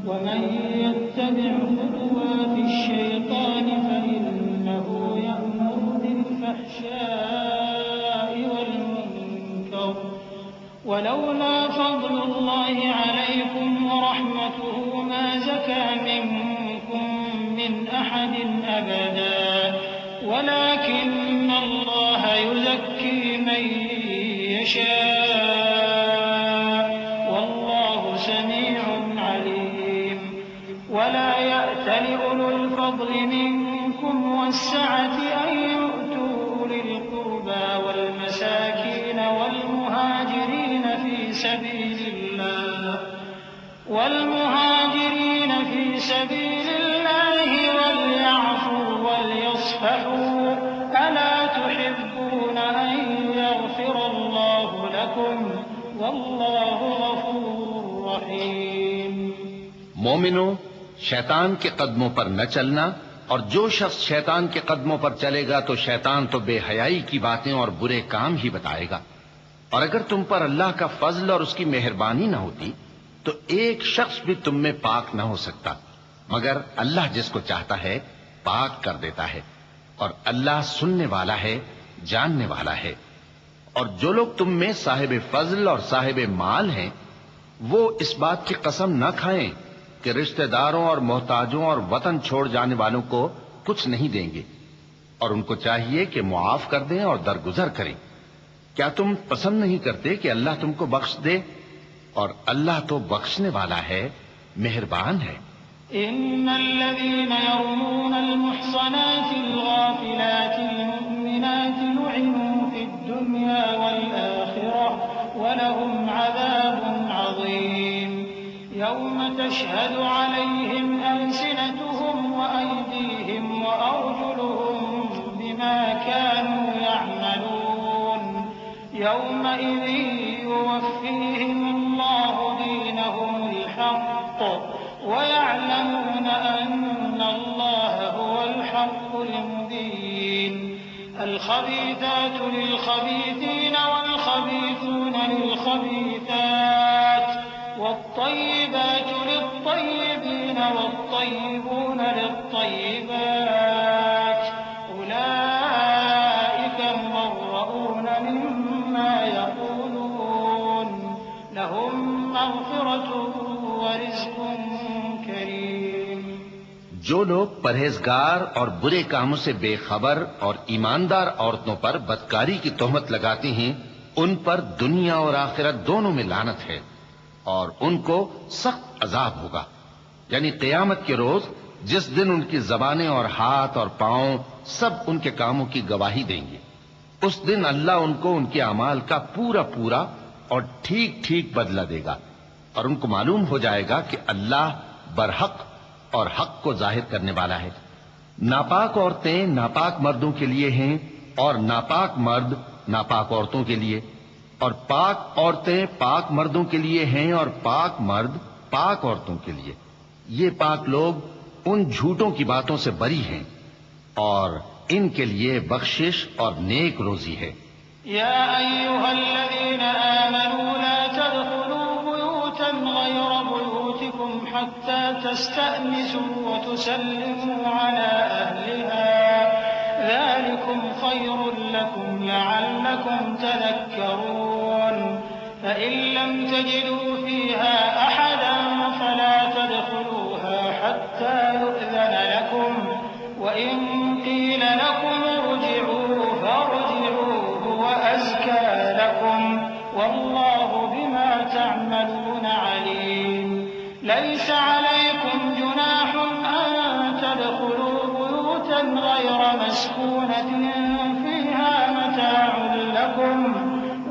ومن يتبع خطوات الشيطان فإنه يأمر بالفحشاء والمنكر ولولا فضل الله عليكم ورحمته ما زكى منكم من أحد أبدا ولكن الله يزكي من يشاء والله سميع عليم. ولا يأتل أولو الفضل منكم والسعة أن يؤتوا أولي القربى والمساكين والمهاجرين في سبيل الله وليعفوا وليصفحوا ألا تحبون أن يغفر الله لكم والله غفور رحيم. مومنوں، شیطان کے قدموں پر نہ چلنا، اور جو شخص شیطان کے قدموں پر چلے گا تو شیطان تو بے حیائی کی باتیں اور برے کام ہی بتائے گا. اور اگر تم پر اللہ کا فضل اور اس کی مہربانی نہ ہوتی تو ایک شخص بھی تم میں پاک نہ ہو سکتا، مگر اللہ جس کو چاہتا ہے پاک کر دیتا ہے، اور اللہ سننے والا ہے، جاننے والا ہے. اور جو لوگ تم میں صاحب فضل اور صاحب مال ہیں وہ اس بات کی قسم نہ کھائیں کہ رشتہ داروں اور محتاجوں اور وطن چھوڑ جانے والوں کو کچھ نہیں دیں گے، اور ان کو چاہیے کہ معاف کر دیں اور درگزر کریں۔ کیا تم پسند نہیں کرتے کہ اللہ تم کو بخش دے؟ اور اللہ تو بخشنے والا ہے، مہربان ہے۔ إن الذين يرمون المحصنات الغافلات المؤمنات لعنوا في الدنيا والآخرة ولهم عذاب عظيم يوم تشهد عليهم ألسنتهم وأيديهم وأرجلهم بما كانوا يعملون يومئذ يوفيهم الله دينهم الحق ويعلمون أن الله هو الحق المبين الخبيثات للخبيثين والخبيثون للخبيثات والطيبات للطيبين والطيبون للطيبات أولئك مبرؤون مما يقولون لهم مغفرة ورزق کریم۔ جو لوگ پرہیزگار اور برے کاموں سے بے خبر اور ایماندار عورتوں پر بدکاری کی تہمت لگاتے ہیں، ان پر دنیا اور آخرت دونوں میں لعنت ہے، اور ان کو سخت عذاب ہوگا، یعنی قیامت کے روز جس دن ان کی زبانیں اور ہاتھ اور پاؤں سب ان کے کاموں کی گواہی دیں گے۔ اس دن اللہ ان کو ان کے اعمال کا پورا پورا اور ٹھیک ٹھیک بدلہ دے گا، اور ان کو معلوم ہو جائے گا کہ اللہ برحق اور حق کو ظاہر کرنے والا ہے۔ ناپاک عورتیں ناپاک مردوں کے لیے ہیں، اور ناپاک مرد ناپاک عورتوں کے لیے، اور پاک عورتیں پاک مردوں کے لیے ہیں، اور پاک مرد پاک عورتوں کے لیے۔ یہ پاک لوگ ان جھوٹوں کی باتوں سے بری ہیں، اور ان کے لیے بخشش اور نیک روزی ہے۔ یا ایھا الذین آمنوا لا تدخلوا بيوتا غير بيوتكم حتى تستأنسوا وتسلموا على أهلها ذلكم خير لكم لعلكم تذكرون فإن لم تجدوا فيها أحدا فلا تدخلوها حتى يؤذن لكم وإن قيل لكم ارجعوا فارجعوا هو أزكى لكم والله بما تعملون عليم ليس عليكم جناح أن تدخلوا بيوتا غير مسكونة فيها متاع لكم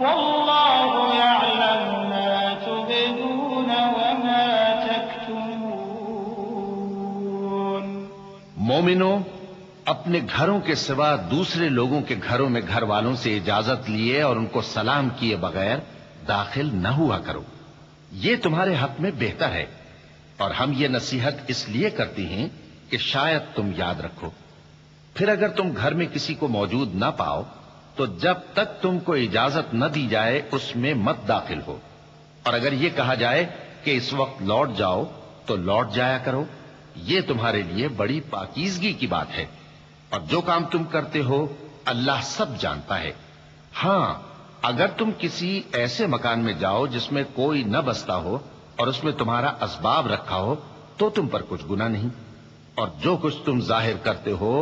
والله يعلم ما تبدون وما تكتمون۔ مومنو، اپنے گھروں کے سوا دوسرے لوگوں کے گھروں میں گھر والوں سے اجازت لیے اور ان کو سلام کیے بغیر داخل نہ ہوا کرو، یہ تمہارے حق میں بہتر ہے، اور ہم یہ نصیحت اس لیے کرتے ہیں کہ شاید تم یاد رکھو۔ پھر اگر تم گھر میں کسی کو موجود نہ پاؤ تو جب تک تم کو اجازت نہ دی جائے اس میں مت داخل ہو، اور اگر یہ کہا جائے کہ اس وقت لوٹ جاؤ تو لوٹ جایا کرو، یہ تمہارے لیے بڑی پاکیزگی کی بات ہے، اور جو کام تم کرتے ہو اللہ سب جانتا ہے۔ ہاں، اگر تم کسی ایسے مکان میں جاؤ جس میں کوئی نہ بستا ہو اور اس میں تمہارا اسباب رکھا ہو تو تم پر کچھ گناہ نہیں، اور جو کچھ تم ظاہر کرتے ہو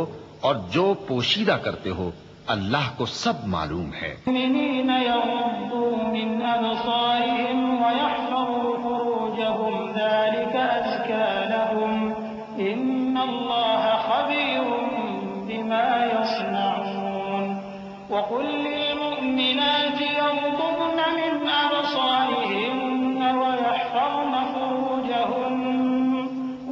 اور جو پوشیدہ کرتے ہو اللہ کو سب معلوم ہے۔ المؤمنين يغضوا من أبصارهم ويحفظوا فروجهم ذلك أزكى لهم إن الله خبير بما يصنعون وقل للمؤمنات يغضضن من أبصارهن ويحفظن فروجهن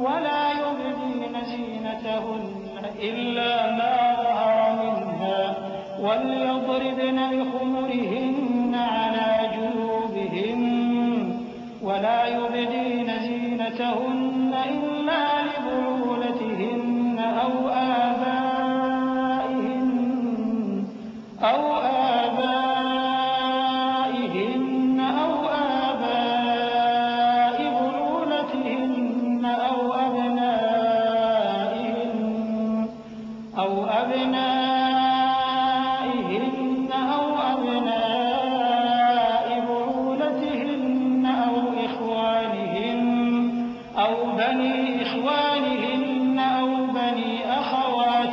ولا يبدين زينتهن إلا ما ظهر منها وليضربن بخمرهن على جيوبهن ولا يبدين زينتهن إلا لبعولتهن أو آبائهن أو آباء بعولتهن أو أبنائهن أو أبناء بعولتهن أو إخوانهن أو بني إخوانهن أو بني أخواتهن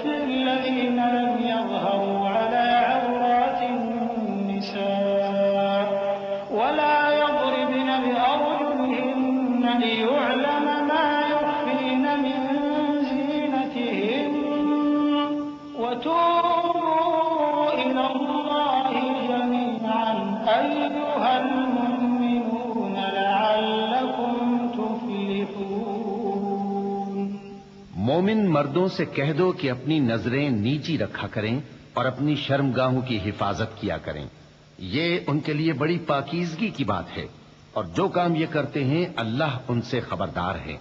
الذين لم يظهروا على عورات النساء ولا يضربن بأرجلهن ليعلم ما يخفين من زينتهن وتوبوا إلى الله جميعا أيها المؤمنون لعلكم تفلحون۔ مومن مردوں سے کہہ دو کہ اپنی نظریں نیچی رکھا کریں اور اپنی شرمگاہوں کی حفاظت کیا کریں، یہ ان کے لیے بڑی پاکیزگی کی بات ہے، اور جو کام یہ کرتے ہیں اللہ ان سے خبردار ہے۔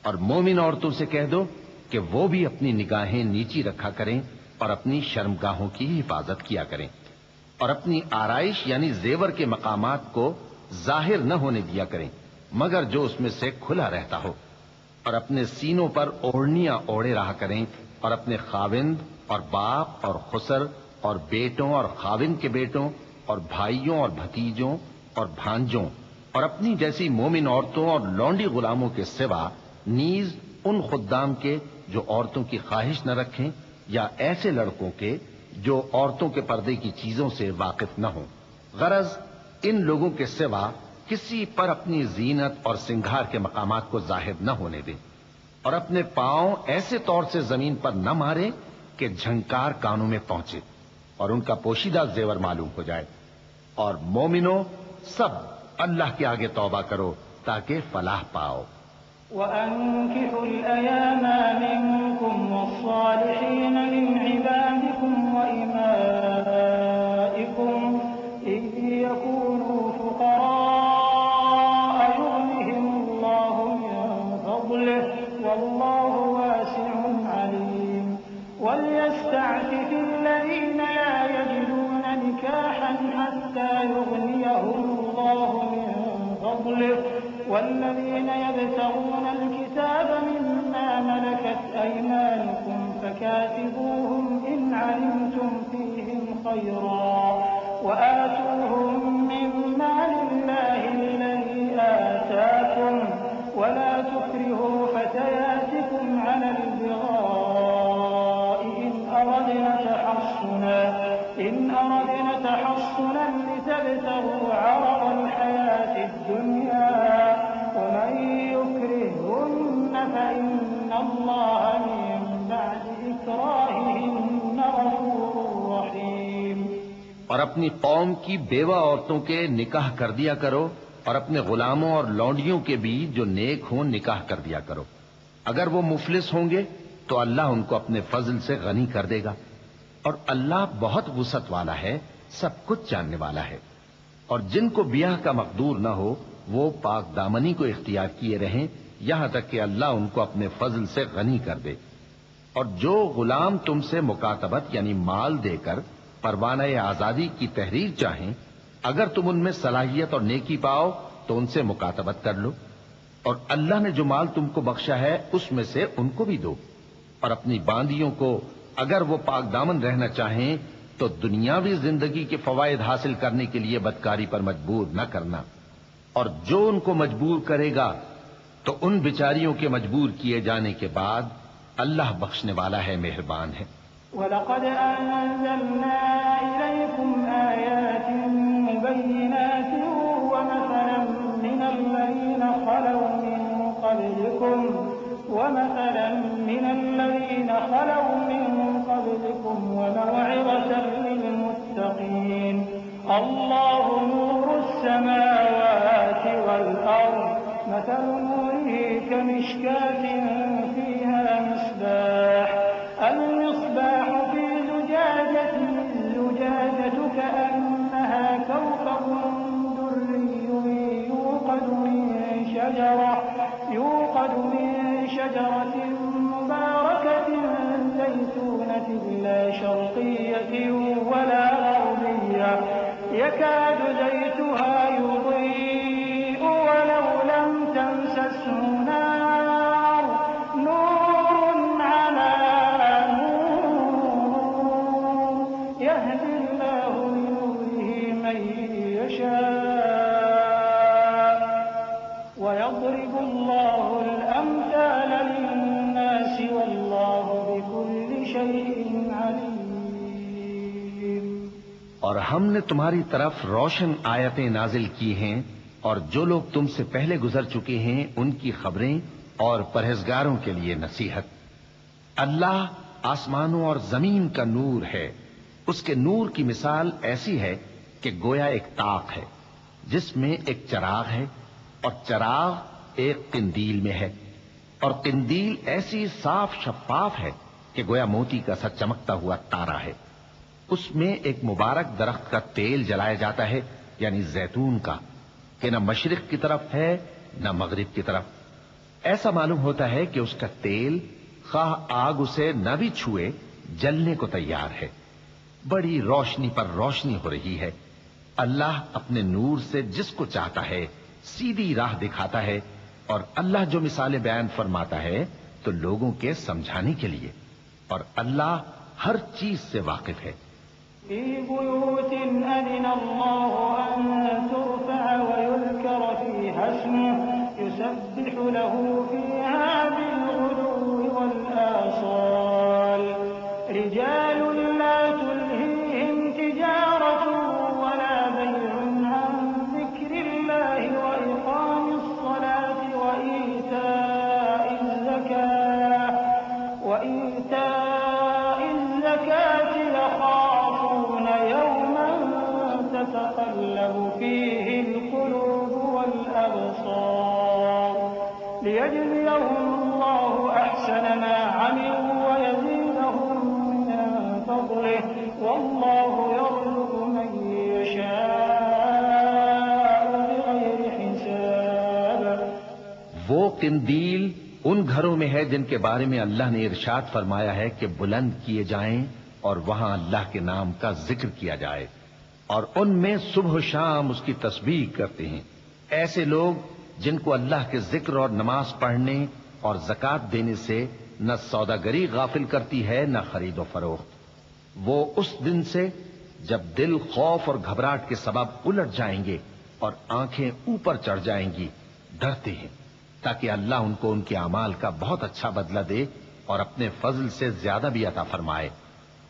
اور مومن عورتوں سے کہہ دو کہ وہ بھی اپنی نگاہیں نیچی رکھا کریں اور اپنی شرمگاہوں کی حفاظت کیا کریں، اور اپنی آرائش یعنی زیور کے مقامات کو ظاہر نہ ہونے دیا کریں مگر جو اس میں سے کھلا رہتا ہو، اور اپنے سینوں پر اوڑھنیاں اوڑھے رہا کریں، اور اپنے خاوند اور باپ اور خسر اور بیٹوں اور خاوند کے بیٹوں اور بھائیوں اور بھتیجوں اور بھانجوں اور اپنی جیسی مومن عورتوں اور لونڈی غلاموں کے سوا نیز ان خدام کے جو عورتوں کی خواہش نہ رکھیں، یا ایسے لڑکوں کے جو عورتوں کے پردے کی چیزوں سے واقف نہ ہوں۔ غرض ان لوگوں کے سوا کسی پر اپنی زینت اور سنگھار کے مقامات کو ظاہر نہ ہونے دیں، اور اپنے پاؤں ایسے طور سے زمین پر نہ ماریں کہ جھنکار کانوں میں پہنچے اور ان کا پوشیدہ زیور معلوم ہو جائے۔ اور مومنوں سب اللہ کے آگے توبہ کرو تاکہ فلاح پاؤ۔ وأنكحوا الأيام منكم والصالحين من عبادكم وإمائكم إن يكونوا فقراء يغنهم الله من فضله والله واسع عليم وليستعفف الذين لا يجدون نكاحا حتى يغنيهم الله من فضله والذين يبتغون الكتاب مما ملكت أيمانكم فكاتبوهم إن علمتم فيهم خيرا وآتوهم من مال الله الذي آتاكم ولا تكرهوا فتياتكم على البغاء إن أردنا تحصنا لتبتغوا عرض الحياة الدنيا ومن يكرههن فإن الله من بعد إكراههن غفور رحيم۔ اور اپنی قوم کی بیوہ عورتوں کے نکاح کر دیا کرو، اور اپنے غلاموں اور لونڈیوں کے بھی جو نیک ہوں نکاح کر دیا کرو۔ اگر وہ مفلس ہوں گے تو اللہ ان کو اپنے فضل سے غنی کر دے گا، اور اللہ بہت وسعت والا ہے، سب کچھ جاننے والا ہے۔ اور جن کو بیاہ کا مقدور نہ ہو وہ پاک دامنی کو اختیار کیے رہیں یہاں تک کہ اللہ ان کو اپنے فضل سے غنی کر دے۔ اور جو غلام تم سے مکاتبت یعنی مال دے کر پروانہ آزادی کی تحریر چاہیں، اگر تم ان میں صلاحیت اور نیکی پاؤ تو ان سے مکاتبت کر لو، اور اللہ نے جو مال تم کو بخشا ہے اس میں سے ان کو بھی دو۔ اور اپنی باندیوں کو اگر وہ پاک دامن رہنا چاہیں تو دنیاوی زندگی کے فوائد حاصل کرنے کے لیے بدکاری پر مجبور نہ کرنا، اور جو ان کو مجبور کرے گا تو ان بیچاریوں کے مجبور کیے جانے کے بعد اللہ بخشنے والا ہے، مہربان ہے۔ وَلَقَدْ أَنزَلْنَا إِلَيْكُمْ آيَاتٍ مُبَيِّنَاتٍ وَمَثَلًا مِّنَ الَّذِينَ خَلَوْا مِن قَبْلِكُمْ وَمَوْعِظَةً لِّلْمُتَّقِينَ اللَّهُ نُورُ السَّمَاوَاتِ وَالْأَرْضِ مَثَلُ نُورِهِ كَمِشْكَاةٍ فِيهَا مِصْبَاحٌ الْمِصْبَاحُ فِي زُجَاجَةٍ الزُّجَاجَةُ كَأَنَّهَا كَوْكَبٌ دُرِّيٌّ يُوقَدُ مِن شَجَرَةٍ مُبَارَكَةٍ زَيْتُونَةٍ لَّا شَرْقِيَّةٍ وَلَا غَرْبِيَّةٍ يَكَادُ زَيْتُهَا يُضِيءُ وَلَوْ لَمْ تَمْسَسْهُ نَارٌ نُّورٌ عَلَىٰ نُورٍ يَهْدِي اللَّهُ لِنُورِهِ مَن يَشَاءُ وَيَضْرِبُ اللَّهُ الْأَمْثَالَ لِلنَّاسِ وَاللَّهُ بِكُلِّ شَيْءٍ ہم نے تمہاری طرف روشن آیتیں نازل کی ہیں اور جو لوگ تم سے پہلے گزر چکے ہیں ان کی خبریں اور پرہیزگاروں کے لیے نصیحت۔ اللہ آسمانوں اور زمین کا نور ہے، اس کے نور کی مثال ایسی ہے کہ گویا ایک طاق ہے جس میں ایک چراغ ہے اور چراغ ایک قندیل میں ہے، اور قندیل ایسی صاف شفاف ہے کہ گویا موتی کا سا چمکتا ہوا تارا ہے۔ اس میں ایک مبارک درخت کا تیل جلایا جاتا ہے، یعنی زیتون کا، کہ نہ مشرق کی طرف ہے نہ مغرب کی طرف۔ ایسا معلوم ہوتا ہے کہ اس کا تیل خواہ آگ اسے نہ بھی چھوئے جلنے کو تیار ہے۔ بڑی روشنی پر روشنی ہو رہی ہے۔ اللہ اپنے نور سے جس کو چاہتا ہے سیدھی راہ دکھاتا ہے، اور اللہ جو مثالیں بیان فرماتا ہے تو لوگوں کے سمجھانے کے لیے، اور اللہ ہر چیز سے واقف ہے۔ في بيوت أذن الله أن ترفع ويذكر فيها اسمه يسبح له فيها بالغدو والآصال رجال لا تلهيهم تجارة ولا بيع عن ذكر الله وإقام الصلاة وإيتاء الزكاة يخافون يوما تتقلب فيه القلوب والأبصار ليجزيهم الله أحسن ما عملوا ويزيدهم من فضله والله يرزق من يشاء بغير حساب۔ وہ قندیل ان گھروں میں ہے جن کے بارے میں اللہ نے ارشاد فرمایا ہے کہ بلند کیے جائیں اور وہاں اللہ کے نام کا ذکر کیا جائے، اور ان میں صبح و شام اس کی تسبیح کرتے ہیں۔ ایسے لوگ جن کو اللہ کے ذکر اور نماز پڑھنے اور زکوٰۃ دینے سے نہ سوداگری غافل کرتی ہے نہ خرید و فروخت۔ وہ اس دن سے جب دل خوف اور گھبراہٹ کے سبب الٹ جائیں گے اور آنکھیں اوپر چڑھ جائیں گی ڈرتے ہیں، تاکہ اللہ ان کو ان کے اعمال کا بہت اچھا بدلہ دے اور اپنے فضل سے زیادہ بھی عطا فرمائے،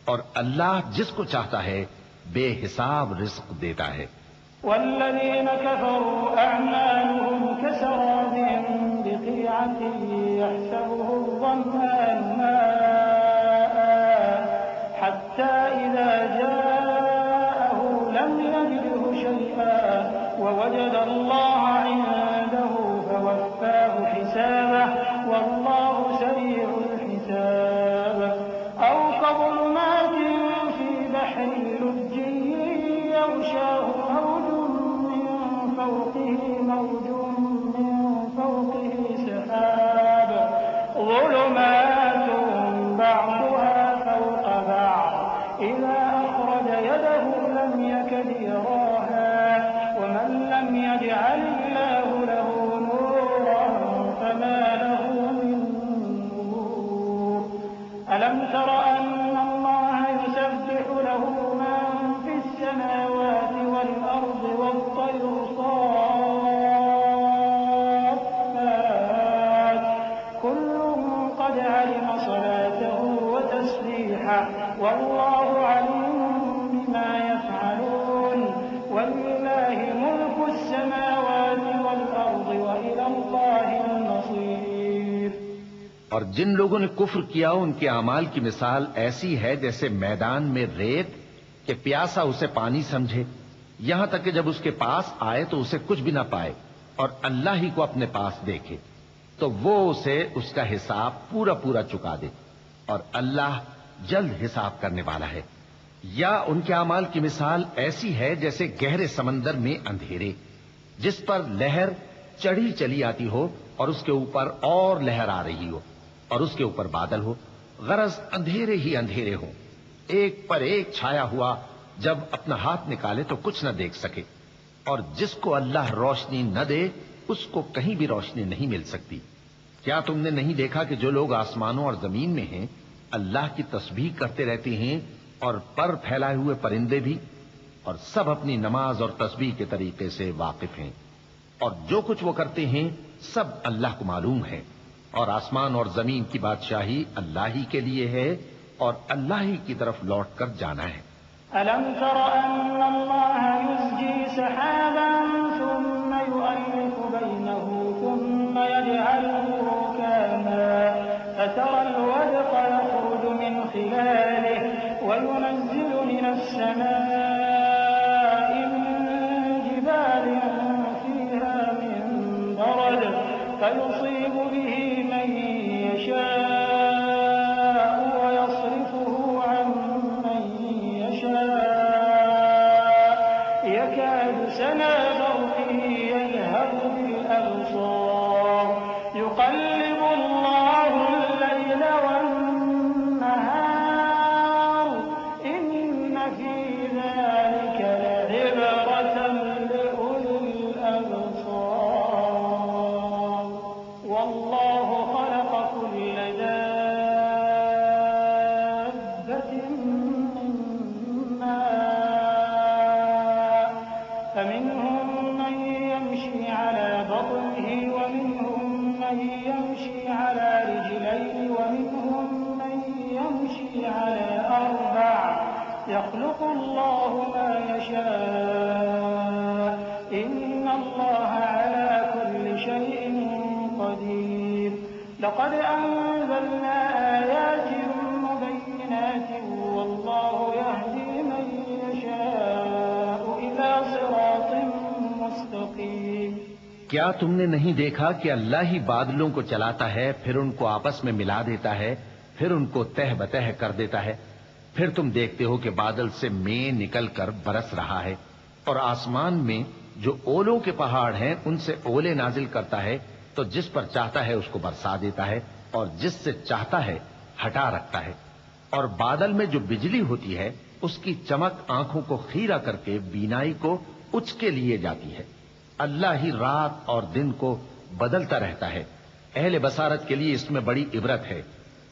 اور اللہ جس کو چاہتا ہے بے حساب رزق دیتا ہے۔ والذين كفروا أعمالهم كسراب بقيعة يحسبه الظمآن ماء حتى إذا جاءه لم يجده شيئا ووجد الله عنده فوفاه حسابه والله سريع الحساب أو كظلمات في بحر لج يغشاه موج من فوقه سحاب ظلمات بعضها فوق بعض إذا أخرج يده لم يكد يراها ومن لم يجعل الله له نورا فما له من نور ألم تر أن الله يسبح له من في السماوات والأرض والطير صافات كل قد علم صلاته وتسبيحه والله عليم بما يفعلون ولله ملك السماوات والأرض وإلى الله المصير۔ اور جن لوگوں نے کفر کیا ان کے اعمال کی مثال ایسی ہے جیسے میدان میں ریت کہ پیاسا اسے پانی سمجھے، یہاں تک کہ جب اس کے پاس آئے تو اسے کچھ بھی نہ پائے اور اللہ ہی کو اپنے پاس دیکھے تو وہ اسے اس کا حساب پورا پورا چکا دے، اور اللہ جلد حساب کرنے والا ہے۔ یا ان کے اعمال کی مثال ایسی ہے جیسے گہرے سمندر میں اندھیرے جس پر لہر چڑھی چلی آتی ہو اور اس کے اوپر اور لہر آ رہی ہو اور اس کے اوپر بادل ہو، غرض اندھیرے ہی اندھیرے ہو، ایک پر ایک چھایا ہوا، جب اپنا ہاتھ نکالے تو کچھ نہ دیکھ سکے، اور جس کو اللہ روشنی نہ دے اس کو کہیں بھی روشنی نہیں مل سکتی۔ کیا تم نے نہیں دیکھا کہ جو لوگ آسمانوں اور زمین میں ہیں اللہ کی تسبیح کرتے رہتے ہیں اور پر پھیلائے ہوئے پرندے بھی، اور سب اپنی نماز اور تسبیح کے طریقے سے واقف ہیں، اور جو کچھ وہ کرتے ہیں سب اللہ کو معلوم ہے، اور آسمان اور زمین کی بادشاہی اللہ ہی کے لیے ہے اور اللہ ہی کی طرف لوٹ کر جانا ہے۔ ألم تر أن الله يزجي سحابا ثم يؤلف بينه ثم يجعله ركاما فترى الودق يخرج من خلاله وينزل من السماء من جبال فيها من برد فيصيب به من يشاء ويصرفه عن من يشاء يكاد سنا برقه يذهب بالأبصار يقلب الله الليل والنهار إن في ذلك لعبرة لأولي الأبصار والله خلق كل دابة من ماء فمنهم من يمشي على بطنه ومنهم من يمشي على رجلين ومنهم من يمشي على أربع يخلق الله ما يشاء إن الله على كل شيء قدير لقد أنزلنا آيات مبينات والله يهدي من يشاء إلى صراط مستقيم کیا تم نے نہیں دیکھا کہ اللہ ہی بادلوں کو چلاتا ہے پھر ان کو آپس میں ملا دیتا ہے پھر ان کو تہ بتہ کر دیتا ہے پھر تم دیکھتے ہو کہ بادل سے مے نکل کر برس رہا ہے اور آسمان میں جو اولوں کے پہاڑ ہیں ان سے اولے نازل کرتا ہے تو جس پر چاہتا ہے اس کو برسا دیتا ہے اور جس سے چاہتا ہے ہٹا رکھتا ہے اور بادل میں جو بجلی ہوتی ہے اس کی چمک آنکھوں کو خیرہ کر کے بینائی کو اچکے لیے جاتی ہے اللہ ہی رات اور دن کو بدلتا رہتا ہے اہل بصارت کے لیے اس میں بڑی عبرت ہے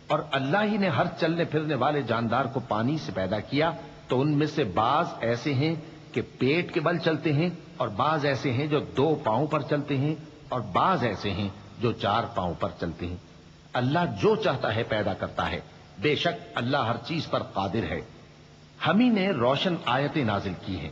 اور اللہ ہی نے ہر چلنے پھرنے والے جاندار کو پانی سے پیدا کیا تو ان میں سے بعض ایسے ہیں کہ پیٹ کے بل چلتے ہیں اور بعض ایسے ہیں جو 2 پاؤں پر چلتے ہیں اور بعض ایسے ہیں جو 4 پاؤں پر چلتے ہیں اللہ جو چاہتا ہے پیدا کرتا ہے بے شک اللہ ہر چیز پر قادر ہے ہم ہی نے روشن آیتیں نازل کی ہیں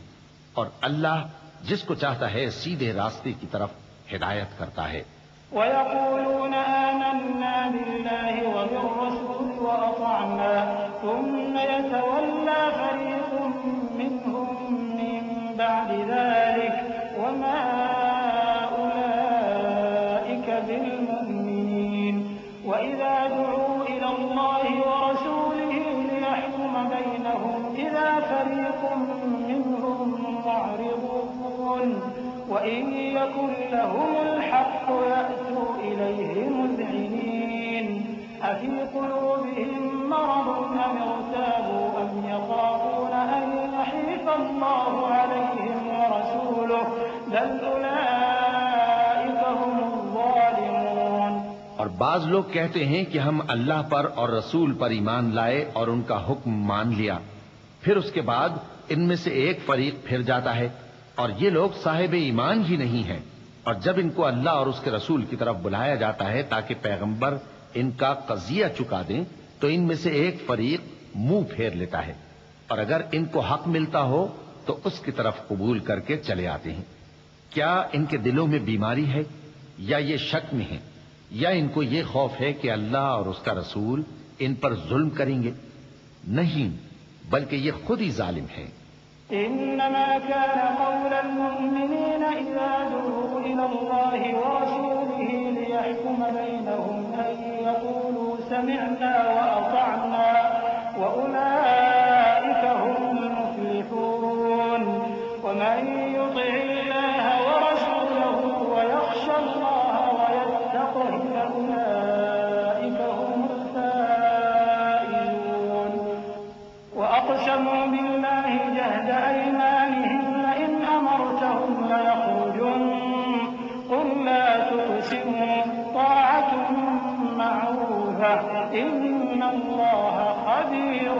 اور اللہ جس کو چاہتا ہے سیدھے راستے کی طرف ہدایت کرتا ہے ويقولون آمنا بالله وبالرسول وأطعنا ثم يتولى فريق منهم من بعد ذلك وما أولئك بالمؤمنين وإذا دعوا إلى الله ورسوله ليحكم بينهم إذا فريق منهم معرضون وإن يكن لهم الحق يأتوا إليه مذعنين أفي قلوبهم مرض أم ارتابوا أم يخافون أن يحيف الله عليهم ورسوله بل أولئك هم الظالمون اور بعض لوگ کہتے ہیں کہ ہم اللہ پر اور رسول پر ایمان لائے اور ان کا حکم مان لیا پھر اس کے بعد ان میں سے ایک فریق پھر جاتا ہے اور یہ لوگ صاحب ایمان ہی نہیں ہیں اور جب ان کو اللہ اور اس کے رسول کی طرف بلایا جاتا ہے تاکہ پیغمبر ان کا قضیہ چکا دیں تو ان میں سے ایک فریق منہ پھیر لیتا ہے اور اگر ان کو حق ملتا ہو تو اس کی طرف قبول کر کے چلے آتے ہیں کیا ان کے دلوں میں بیماری ہے یا یہ شک میں ہیں یا ان کو یہ خوف ہے کہ اللہ اور اس کا رسول ان پر ظلم کریں گے نہیں بلکہ یہ خود ہی ظالم ہیں إنما كان قول المؤمنين إذا دعوا إلى الله ورسوله ليحكم بينهم أن يقولوا سمعنا وأطعنا وأولئك هم المفلحون ومن يطع الله ورسوله ويخشى الله ويتقه فأولئك هم الفائزون وأقسموا بالله جهد أيمانهم لئن أمرتهم ليخرجن قل لا تقسموا طاعة معروفة إن الله خبير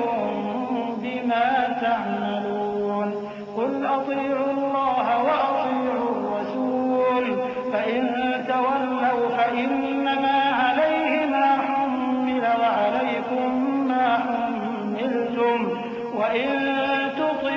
بما تعملون قل أطيعوا الله وأطيعوا الرسول فإن تولوا فإنما عليه ما حمل وعليكم ما حملتم وإن تطيعوا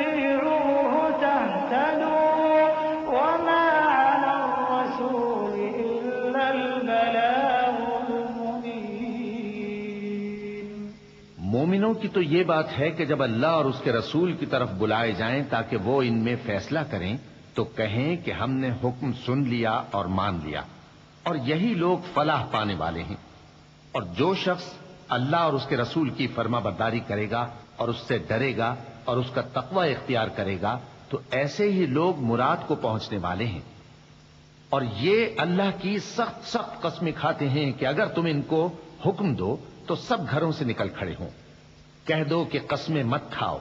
مومنوں کی تو یہ بات ہے کہ جب اللہ اور اس کے رسول کی طرف بلائے جائیں تاکہ وہ ان میں فیصلہ کریں تو کہیں کہ ہم نے حکم سن لیا اور مان لیا، اور یہی لوگ فلاح پانے والے ہیں۔ اور جو شخص اللہ اور اس کے رسول کی فرما برداری کرے گا اور اس سے ڈرے گا اور اس کا تقوی اختیار کرے گا تو ایسے ہی لوگ مراد کو پہنچنے والے ہیں۔ اور یہ اللہ کی سخت سخت قسمیں کھاتے ہیں کہ اگر تم ان کو حکم دو تو سب گھروں سے نکل کھڑے ہوں۔ کہہ دو کہ قسمیں مت کھاؤ،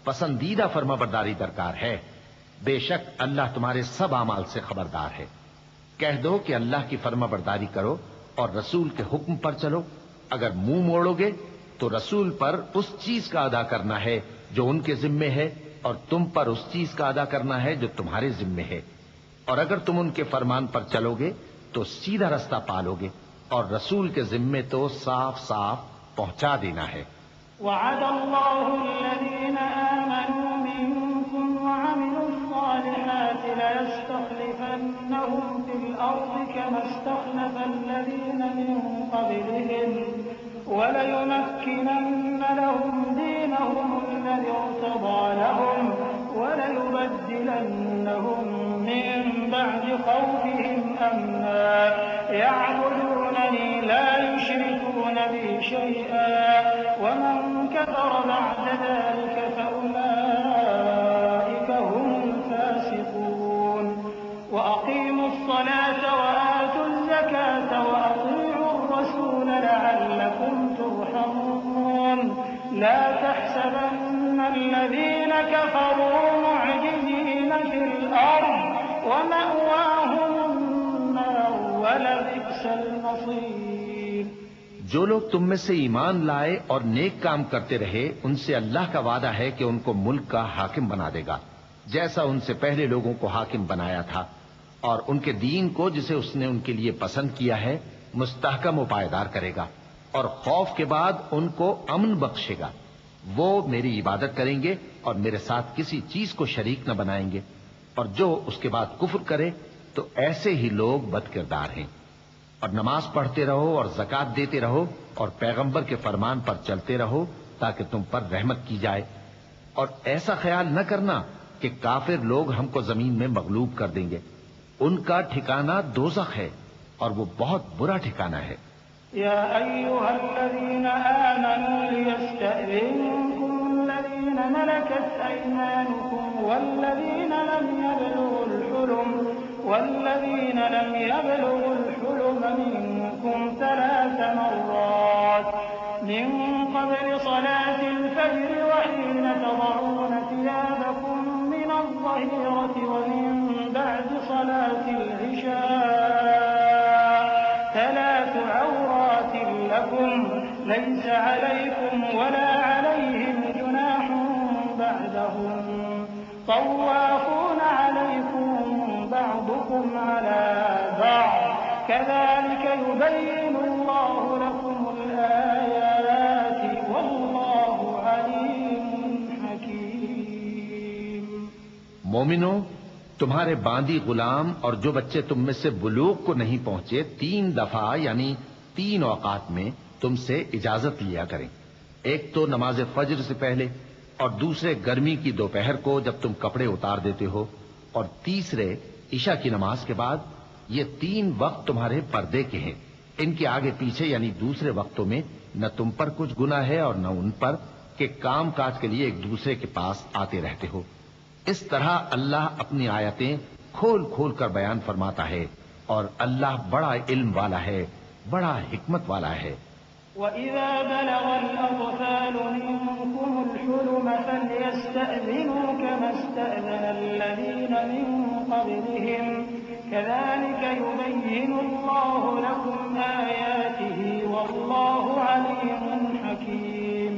پسندیدہ فرما برداری درکار ہے، بے شک اللہ تمہارے سب اعمال سے خبردار ہے۔ کہہ دو کہ اللہ کی فرما برداری کرو اور رسول کے حکم پر چلو۔ اگر منہ موڑو گے تو رسول پر اس چیز کا ادا کرنا ہے جو ان کے ذمے ہے، اور تم پر اس چیز کا ادا کرنا ہے جو تمہارے ذمے ہے۔ اور اگر تم ان کے فرمان پر چلو گے تو سیدھا رستہ پالو گے، اور رسول کے ذمے تو صاف صاف پہنچا دینا ہے۔ وعد الله الذين آمنوا منكم وعملوا الصالحات ليستخلفنهم في الأرض كما استخلف الذين من قبلهم وليمكنن لهم دينهم الذي ارتضى لهم وليبدلنهم من بعد خوفهم أمنا يعبدونني لا يشركون بي شيئا ومن كفر بعد ذلك فأولئك هم الفاسقون وأقيموا الصلاة وآتوا الزكاة وأطيعوا الرسول لعلكم ترحمون لا تحسبن الذين كفروا معجزين في الأرض ومأواهم النار ولبئس المصير۔ جو لوگ تم میں سے ایمان لائے اور نیک کام کرتے رہے ان سے اللہ کا وعدہ ہے کہ ان کو ملک کا حاکم بنا دے گا، جیسا ان سے پہلے لوگوں کو حاکم بنایا تھا، اور ان کے دین کو جسے اس نے ان کے لیے پسند کیا ہے مستحکم و پائیدار کرے گا، اور خوف کے بعد ان کو امن بخشے گا۔ وہ میری عبادت کریں گے اور میرے ساتھ کسی چیز کو شریک نہ بنائیں گے، اور جو اس کے بعد کفر کرے تو ایسے ہی لوگ بد کردار ہیں۔ اور نماز پڑھتے رہو اور زکوٰۃ دیتے رہو اور پیغمبر کے فرمان پر چلتے رہو تاکہ تم پر رحمت کی جائے، اور ایسا خیال نہ کرنا کہ کافر لوگ ہم کو زمین میں مغلوب کر دیں گے۔ ان کا ٹھکانہ دوزخ ہے اور وہ بہت برا ٹھکانہ ہے۔ يا أيها الذين آمنوا ليستأذنكم الذين ملكت أيمانكم والذين لم يبلغوا الحلم منكم 3 مرات من قبل صلاة الفجر وحين تضعون ثيابكم من الظهيرة ومن بعد صلاة العشاء 3 عورات لكم ليس عليكم ولا عليهم جناح بعدهم طوافون عليكم بعضكم على بعض كذلك يبين الله لكم الآيات والله عليم حكيم۔ مومنوں، تمہارے باندی غلام اور جو بچے تم میں سے بلوغ کو نہیں پہنچے 3 دفعہ یعنی 3 اوقات میں تم سے اجازت لیا کریں، ایک تو نماز فجر سے پہلے، اور دوسرے گرمی کی دوپہر کو جب تم کپڑے اتار دیتے ہو، اور تیسرے عشاء کی نماز کے بعد۔ یہ 3 وقت تمہارے پردے کے ہیں، ان کے آگے پیچھے یعنی دوسرے وقتوں میں نہ تم پر کچھ گناہ ہے اور نہ ان پر کہ کام کاج کے لیے ایک دوسرے کے پاس آتے رہتے ہو۔ اس طرح اللہ اپنی آیتیں کھول کھول کر بیان فرماتا ہے، اور اللہ بڑا علم والا ہے، بڑا حکمت والا ہے۔ وَإِذَا بَلَغَ الْأَطْفَالُ مِنكُمُ الْحُلُمَ فَلْيَسْتَأْذِنُوا كَمَا اسْتَأْذَنَ الَّذِينَ مِن قَبْلِهِمْ كَذَلِكَ يُبَيِّنُ اللَّهُ لَكُمْ آيَاتِهِ وَاللَّهُ عَلِيمٌ حَكِيمٌ۔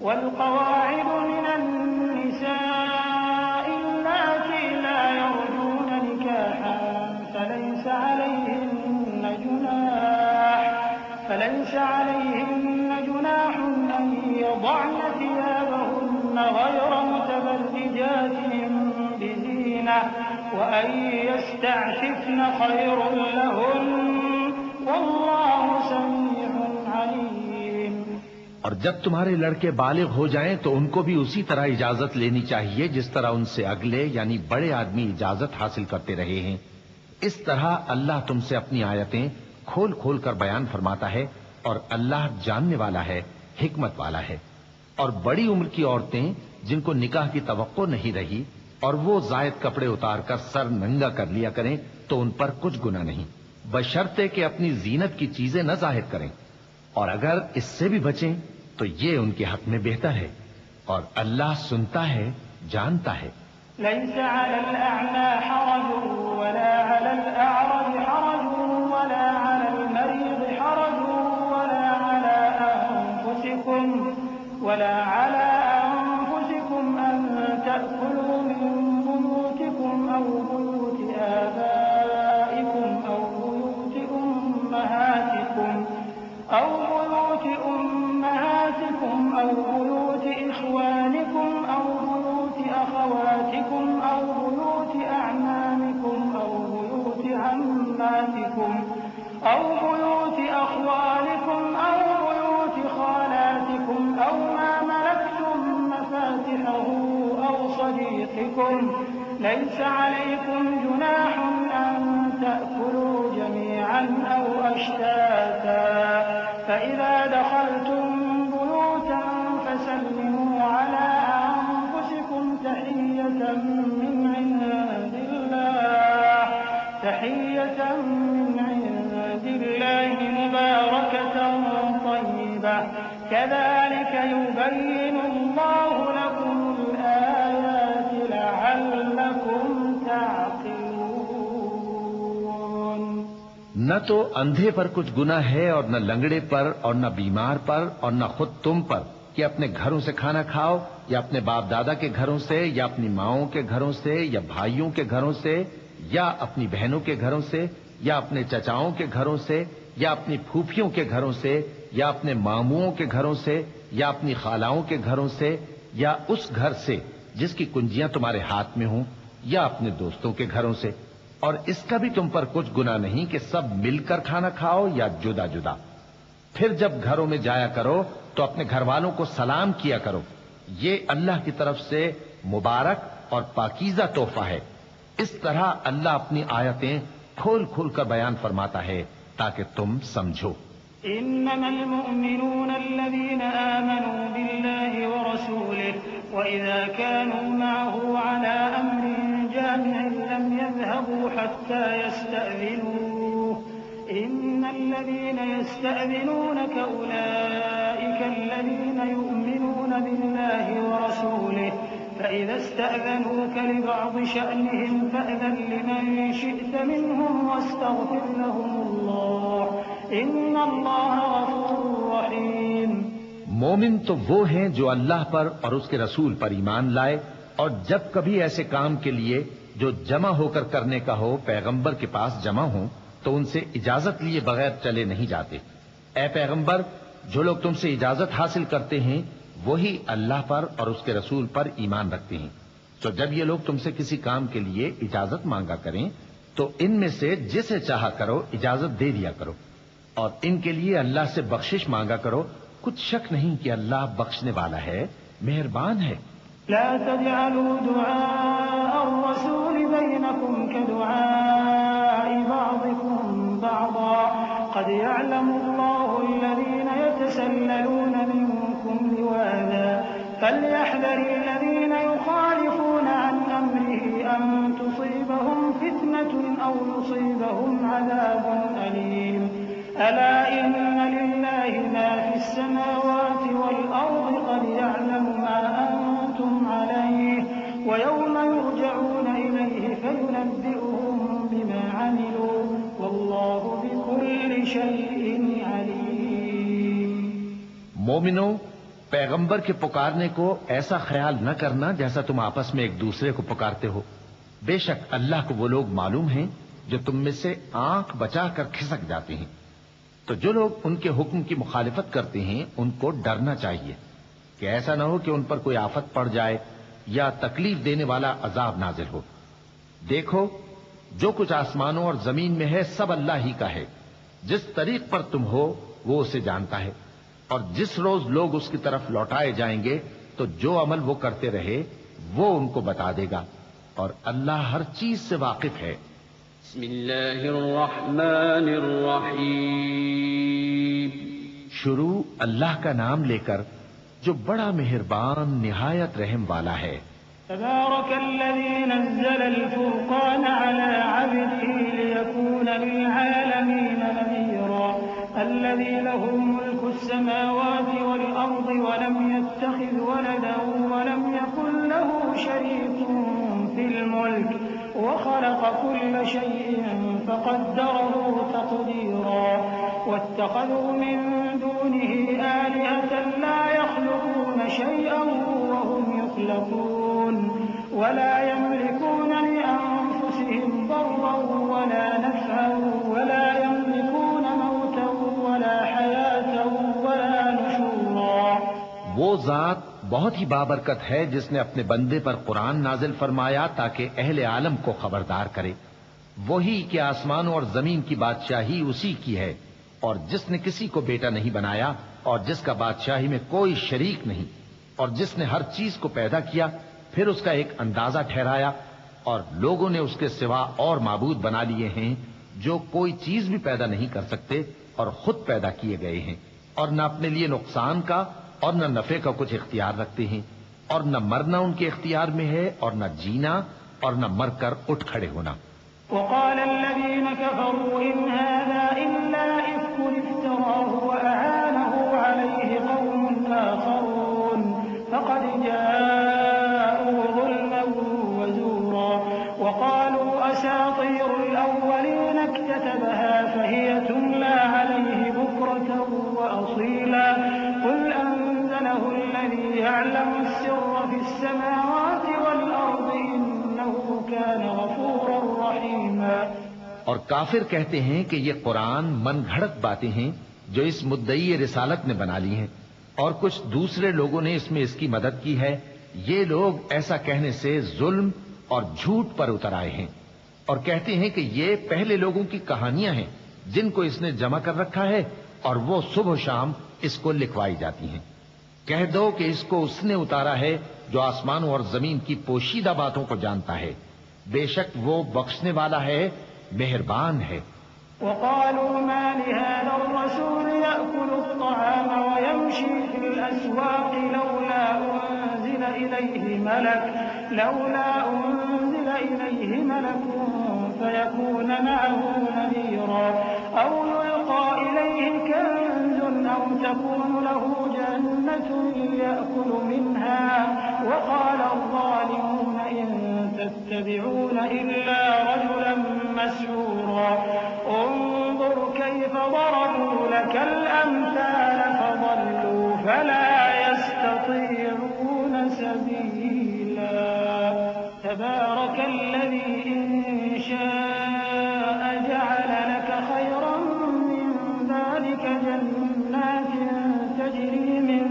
وَالْقَوَاعِدُ مِنَ النِّسَاءِ اللَّاتِي لَا يَرْجُونَ نِكَاحًا فَلَيْسَ عليهن جناح أن يضعن ثيابهن غير متبرجات بزينة وأن يستعففن خير لهن والله سميع عليم۔ اور جب تمہارے لڑکے بالغ ہو جائیں تو ان کو بھی اسی طرح اجازت لینی چاہیے جس طرح ان سے اگلے یعنی بڑے آدمی اجازت حاصل کرتے رہے ہیں. اس طرح اللہ تم سے اپنی آیتیں کھول کھول کر بیان فرماتا ہے اور اللہ جاننے والا ہے، حکمت والا ہے. اور بڑی عمر کی عورتیں جن کو نکاح کی توقع نہیں رہی اور وہ زائد کپڑے اتار کر سر ننگا کر لیا کریں تو ان پر کچھ گناہ نہیں، بشرطے کہ اپنی زینت کی چیزیں نہ ظاہر کریں، اور اگر اس سے بھی بچیں تو یہ ان کے حق میں بہتر ہے، اور اللہ سنتا ہے، جانتا ہے. ليس على الأعمى حرج ولا على الأعرج حرج ولا على المريض حرج ولا على أنفسكم أن تأكلوا من بيوتكم أو بيوت آبائكم أو بيوت أمهاتكم أو بيوت إخوانكم أو بيوت أخواتكم أو بيوت أعمامكم أو بيوت عماتكم أو بيوت أخوالكم أو بيوت خالاتكم أو ما ملكتم مفاتحه أو صديقكم. ليس عليكم جناح أن تأكلوا جميعا أو أشتاتا فإذا دخلتم بيوتا فسلموا على أنفسكم تحية من عند الله مباركة طيبة كذلك يبين الله لكم الآيات لعلكم تعقلون. نہ تو اندھے پر کچھ گناہ ہے اور نہ لنگڑے پر اور نہ بیمار پر اور نہ خود تم پر کہ اپنے گھروں سے کھانا کھاؤ یا اپنے باپ دادا کے گھروں سے یا اپنی ماؤں کے گھروں سے یا بھائیوں کے گھروں سے یا اپنی بہنوں کے گھروں سے یا اپنے چچاؤں کے گھروں سے یا اپنی پھوپھیوں کے گھروں سے یا اپنے ماموؤں کے گھروں سے یا اپنی خالاؤں کے گھروں سے یا اس گھر سے جس کی کنجیاں تمہارے ہاتھ میں ہوں یا اپنے دوستوں کے گھروں سے. اور اس کا بھی تم پر کچھ گناہ نہیں کہ سب مل کر کھانا کھاؤ یا جدا جدا. پھر جب گھروں میں جایا کرو تو اپنے گھر والوں کو سلام کیا کرو، یہ اللہ کی طرف سے مبارک اور پاکیزہ تحفہ ہے. اس طرح اللہ اپنی آیتیں کھول کھول کر بیان فرماتا ہے تاکہ تم سمجھو. إنما المؤمنون الذين آمنوا بالله ورسوله وإذا كانوا معه على أمر جامع لم يذهبوا حتى يستأذنوه إن الذين يستأذنونك أولئك الذين يؤمنون بالله ورسوله فإذا استأذنوك لبعض شأنهم فأذن لمن شئت منهم واستغفر لهم الله إن الله غفور رحيم. مومن تو وہ ہیں جو اللہ پر اور اس کے رسول پر ایمان لائے اور جب کبھی ایسے کام کے لیے جو جمع ہو کر کرنے کا ہو پیغمبر کے پاس جمع ہوں تو ان سے اجازت لیے بغیر چلے نہیں جاتے. اے پیغمبر، جو لوگ تم سے اجازت حاصل کرتے ہیں وہی اللہ پر اور اس کے رسول پر ایمان رکھتے ہیں. تو جب یہ لوگ تم سے کسی کام کے لیے اجازت مانگا کریں تو ان میں سے جسے چاہا کرو اجازت دے دیا کرو اور ان کے لیے اللہ سے بخشش مانگا کرو. کچھ شک نہیں کہ اللہ بخشنے والا ہے، مہربان ہے. لا تجعلوا دعاء الرسول بينكم كدعاء بعضكم بعضا قد يعلم الله الذين يتسللون منكم لواذا فليحذر الذين يخالفون عن أمره أن تصيبهم فتنة أو يصيبهم عذاب أليم. ألا إن لله ما في السماوات والأرض قد يعلم ما أنتم عليه ويوم يرجعون إليه فينبئهم بما عملوا والله بكل شيء عليم. مومنو، پیغمبر کے پکارنے کو ایسا خیال نہ کرنا جیسا تم آپس میں ایک دوسرے کو پکارتے ہو. بے شک اللہ کو وہ لوگ معلوم ہیں جو تم میں سے آنکھ بچا کر کھسک جاتے ہیں. تو جو لوگ ان کے حکم کی مخالفت کرتے ہیں ان کو ڈرنا چاہیے کہ ایسا نہ ہو کہ ان پر کوئی آفت پڑ جائے یا تکلیف دینے والا عذاب نازل ہو. دیکھو، جو کچھ آسمانوں اور زمین میں ہے سب اللہ ہی کا ہے. جس طریق پر تم ہو وہ اسے جانتا ہے. اور جس روز لوگ اس کی طرف لوٹائے جائیں گے تو جو عمل وہ کرتے رہے وہ ان کو بتا دے گا، اور اللہ ہر چیز سے واقف ہے۔ بسم اللہ الرحمن الرحیم۔ شروع اللہ کا نام لے کر جو بڑا مہربان نہایت رحم والا ہے۔ تبارك الذي نزل الفرقان على عبده ليكون للعالمين نذيرا الذي له ملك السماوات والأرض ولم يتخذ ولدا ولم يكن له شريك في الملك وخلق كل شيء فقدره تقديرا واتخذوا من دونه آلهة لا يخلقون شيئا وهم يخلقون ولا يملكون لأنفسهم ضرا ولا نفعا ولا يملكون موتا ولا حياة ولا نشورا۔ وہ ذات بہت ہی بابرکت ہے جس نے اپنے بندے پر قرآن نازل فرمایا تاکہ اہل عالم کو خبردار کرے، وہی کہ آسمانوں اور زمین کی بادشاہی اسی کی ہے، اور جس نے کسی کو بیٹا نہیں بنایا اور جس کا بادشاہی میں کوئی شریک نہیں، اور جس نے ہر چیز کو پیدا کیا پھر اس کا ایک اندازہ ٹھہرایا، اور لوگوں نے اس کے سوا اور معبود بنا لیے ہیں جو کوئی چیز بھی پیدا نہیں کر سکتے اور خود پیدا کیے گئے ہیں، اور نہ اپنے لیے نقصان کا اور نہ نفع کا کچھ اختیار رکھتے ہیں، اور نہ مرنا ان کے اختیار میں ہے اور نہ جینا اور نہ مر کر اٹھ کھڑے ہونا۔ وقال الذين كفروا إن هذا إلا إفك افتراه وأعانه عليه قوم آخرون فقد جاءوا ظلما وزورا وقالوا أساطير الأولين اكتتبها فهي تملى عليه بكرة وأصيلا قل أنزله الذي يعلم السر في السماوات والأرض إنه كان غفورا رحيما۔ اور کافر کہتے ہیں کہ یہ قرآن من گھڑت باتیں ہیں جو اس مدعی رسالت نے بنا لی ہیں، اور کچھ دوسرے لوگوں نے اس میں اس کی مدد کی ہے۔ یہ لوگ ایسا کہنے سے ظلم اور جھوٹ پر اتر آئے ہیں، اور کہتے ہیں کہ یہ پہلے لوگوں کی کہانیاں ہیں جن کو اس نے جمع کر رکھا ہے اور وہ صبح و شام اس کو لکھوائی جاتی ہیں۔ کہہ دو کہ اس کو اس نے اتارا ہے جو آسمانوں اور زمین کی پوشیدہ باتوں کو جانتا ہے، بے شک وہ بخشنے والا ہے، مہربان ہے۔ وقالوا ما لهذا الرسول يأكل الطعام ويمشي في الأسواق لولا أنزل إليه ملك فيكون معه نذيرا أو يلقى إليه كنز أو تكون له جنة يأكل منها وقال الظالمون إن تتبعون إلا رجلا مسحورا انظر كيف ضربوا لك الأمثال فضلوا فلا يستطيعون سبيلا تبارك الذي إن شاء جعل لك خيرا من ذلك جنات تجري من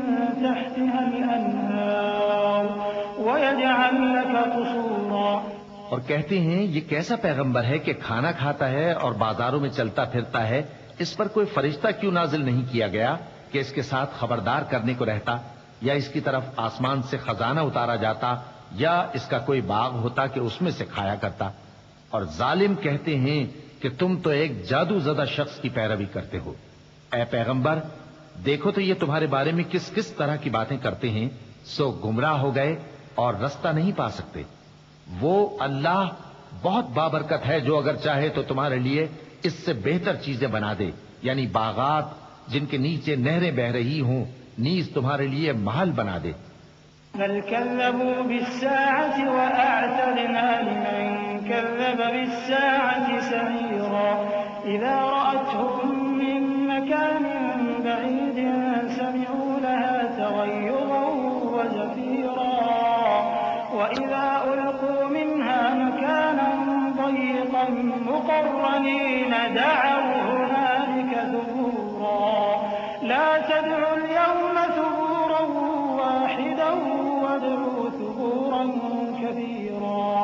تحتها الأنهار ويجعل لك قصورا۔ اور کہتے ہیں یہ کیسا پیغمبر ہے کہ کھانا کھاتا ہے اور بازاروں میں چلتا پھرتا ہے، اس پر کوئی فرشتہ کیوں نازل نہیں کیا گیا کہ اس کے ساتھ خبردار کرنے کو رہتا، یا اس کی طرف آسمان سے خزانہ اتارا جاتا، یا اس کا کوئی باغ ہوتا کہ اس میں سے کھایا کرتا۔ اور ظالم کہتے ہیں کہ تم تو ایک جادو زدہ شخص کی پیروی کرتے ہو۔ اے پیغمبر دیکھو تو یہ تمہارے بارے میں کس کس طرح کی باتیں کرتے ہیں، سو گمراہ ہو گئے اور رستہ نہیں پا سکتے۔ وہ اللہ بہت بابرکت ہے جو اگر چاہے تو تمہارے لیے اس سے بہتر چیزیں بنا دے، یعنی باغات جن کے نیچے نہریں بہ رہی ہوں، نیز تمہارے لیے محل بنا دے۔ بل كذبوا بالساعة وأعتدنا لمن كذب بالساعة سعيرا إذا رأتهم من مكان بعيد سمعوا لها تغيظا وزفيرا وإذا ألقوا منها مكانا ضيقا مقرنين دعوا هنالك ثبورا لا تدعوا اليوم ثبورا واحدا وادعوا ثبورا كثيرا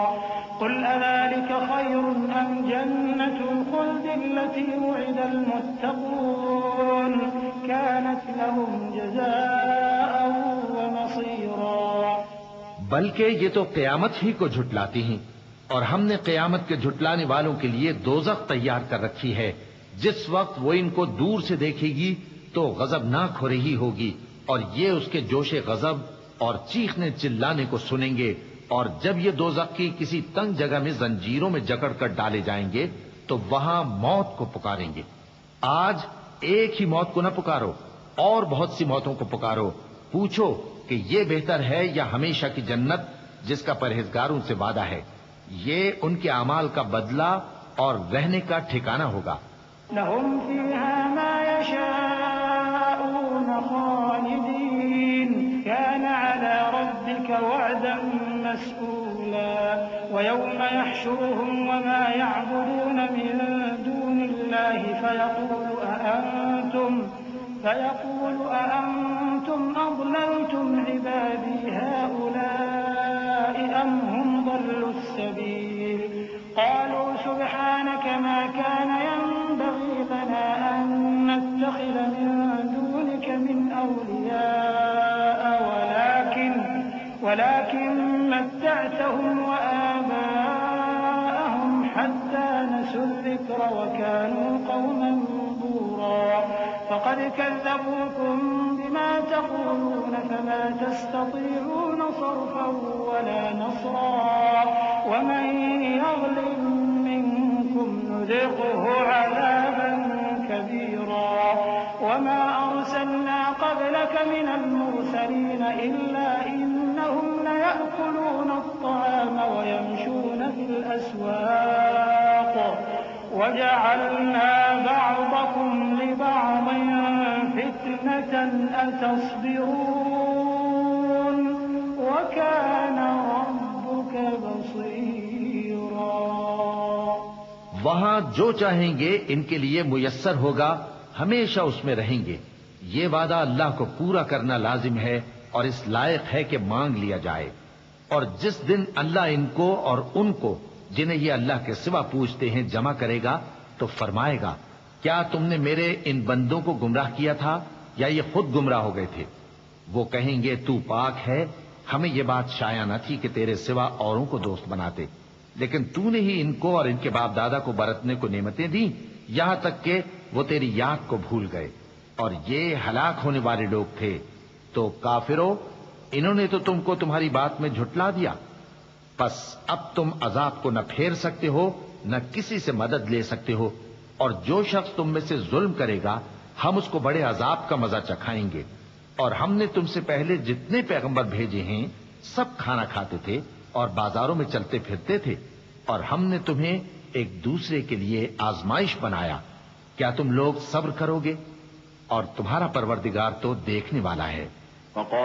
قل أذلك خير أم جنة الخلد التي وعد المتقون كانت كانت لهم جزاء ومصيرا. بلکہ یہ تو قیامت ہی کو جھٹلاتی ہیں، اور ہم نے قیامت کے جھٹلانے والوں کے لیے دوزخ تیار کر رکھی ہے. جس وقت وہ ان کو دور سے دیکھے گی تو غضبناک ہو رہی ہوگی، اور یہ اس کے جوش غضب اور چیخنے چلانے کو سنیں گے. اور جب یہ دوزخ کی کسی تنگ جگہ میں زنجیروں میں جکڑ کر ڈالے جائیں گے تو وہاں موت کو پکاریں گے. آج ایک ہی موت کو نہ پکارو، اور بہت سی موتوں کو پکارو. پوچھو کہ یہ بہتر ہے یا ہمیشہ کی جنت جس کا پرہیزگاروں سے وعدہ ہے. یہ ان کے اعمال کا بدلہ اور رہنے کا ٹھکانہ ہوگا. لهم فيها ما يشاءون خالدين كان على ربك وعدا مسئولا. ويوم يحشرهم وما يعبدون من دون الله فيقول أأنتم أضللتم عبادي هؤلاء أم هم ضلوا السبيل. قالوا سبحانك ما كان ينبغي لنا أن نتخذ من دونك من أولياء ولكن متعتهم وآباءهم حتى نسوا الذكر وكانوا قوما بورا. فقد كذبوكم بما تقولون فما تستطيعون صرفا ولا نصرا. ومن يظلم منكم نذقه عذابا كبيرا. وما أرسلنا قبلك من المرسلين إلا إنهم ليأكلون الطعام ويمشون في الأسواق وجعلنا بعضكم لبعض فتنة أتصبرون وكان ربك بصيرا. وہاں جو چاہیں گے ان کے لیے میسر ہوگا، ہمیشہ اس میں رہیں گے. یہ وعدہ اللہ کو پورا کرنا لازم ہے اور اس لائق ہے کہ مانگ لیا جائے. اور جس دن اللہ ان کو اور ان کو جنہیں یہ اللہ کے سوا پوچھتے ہیں جمع کرے گا تو فرمائے گا، کیا تم نے میرے ان بندوں کو گمراہ کیا تھا یا یہ خود گمراہ ہو گئے تھے؟ وہ کہیں گے تو پاک ہے، ہمیں یہ بات شایع نہ تھی کہ تیرے سوا اوروں کو دوست بناتے، لیکن تو نے ہی ان کو اور ان کے باپ دادا کو برتنے کو نعمتیں دی، یہاں تک کہ وہ تیری یاد کو بھول گئے، اور یہ ہلاک ہونے والے لوگ تھے. تو کافرو، انہوں نے تو تم کو تمہاری بات میں جھٹلا دیا. پس اب تم عذاب کو نہ پھیر سکتے ہو نہ کسی سے مدد لے سکتے ہو، اور جو شخص تم میں سے ظلم کرے گا ہم اس کو بڑے عذاب کا مزہ چکھائیں گے. اور ہم نے تم سے پہلے جتنے پیغمبر بھیجے ہیں سب کھانا کھاتے تھے اور بازاروں میں چلتے پھرتے تھے، اور ہم نے تمہیں ایک دوسرے کے لیے آزمائش بنایا. کیا تم لوگ صبر کرو گے؟ اور تمہارا پروردگار تو دیکھنے والا ہے.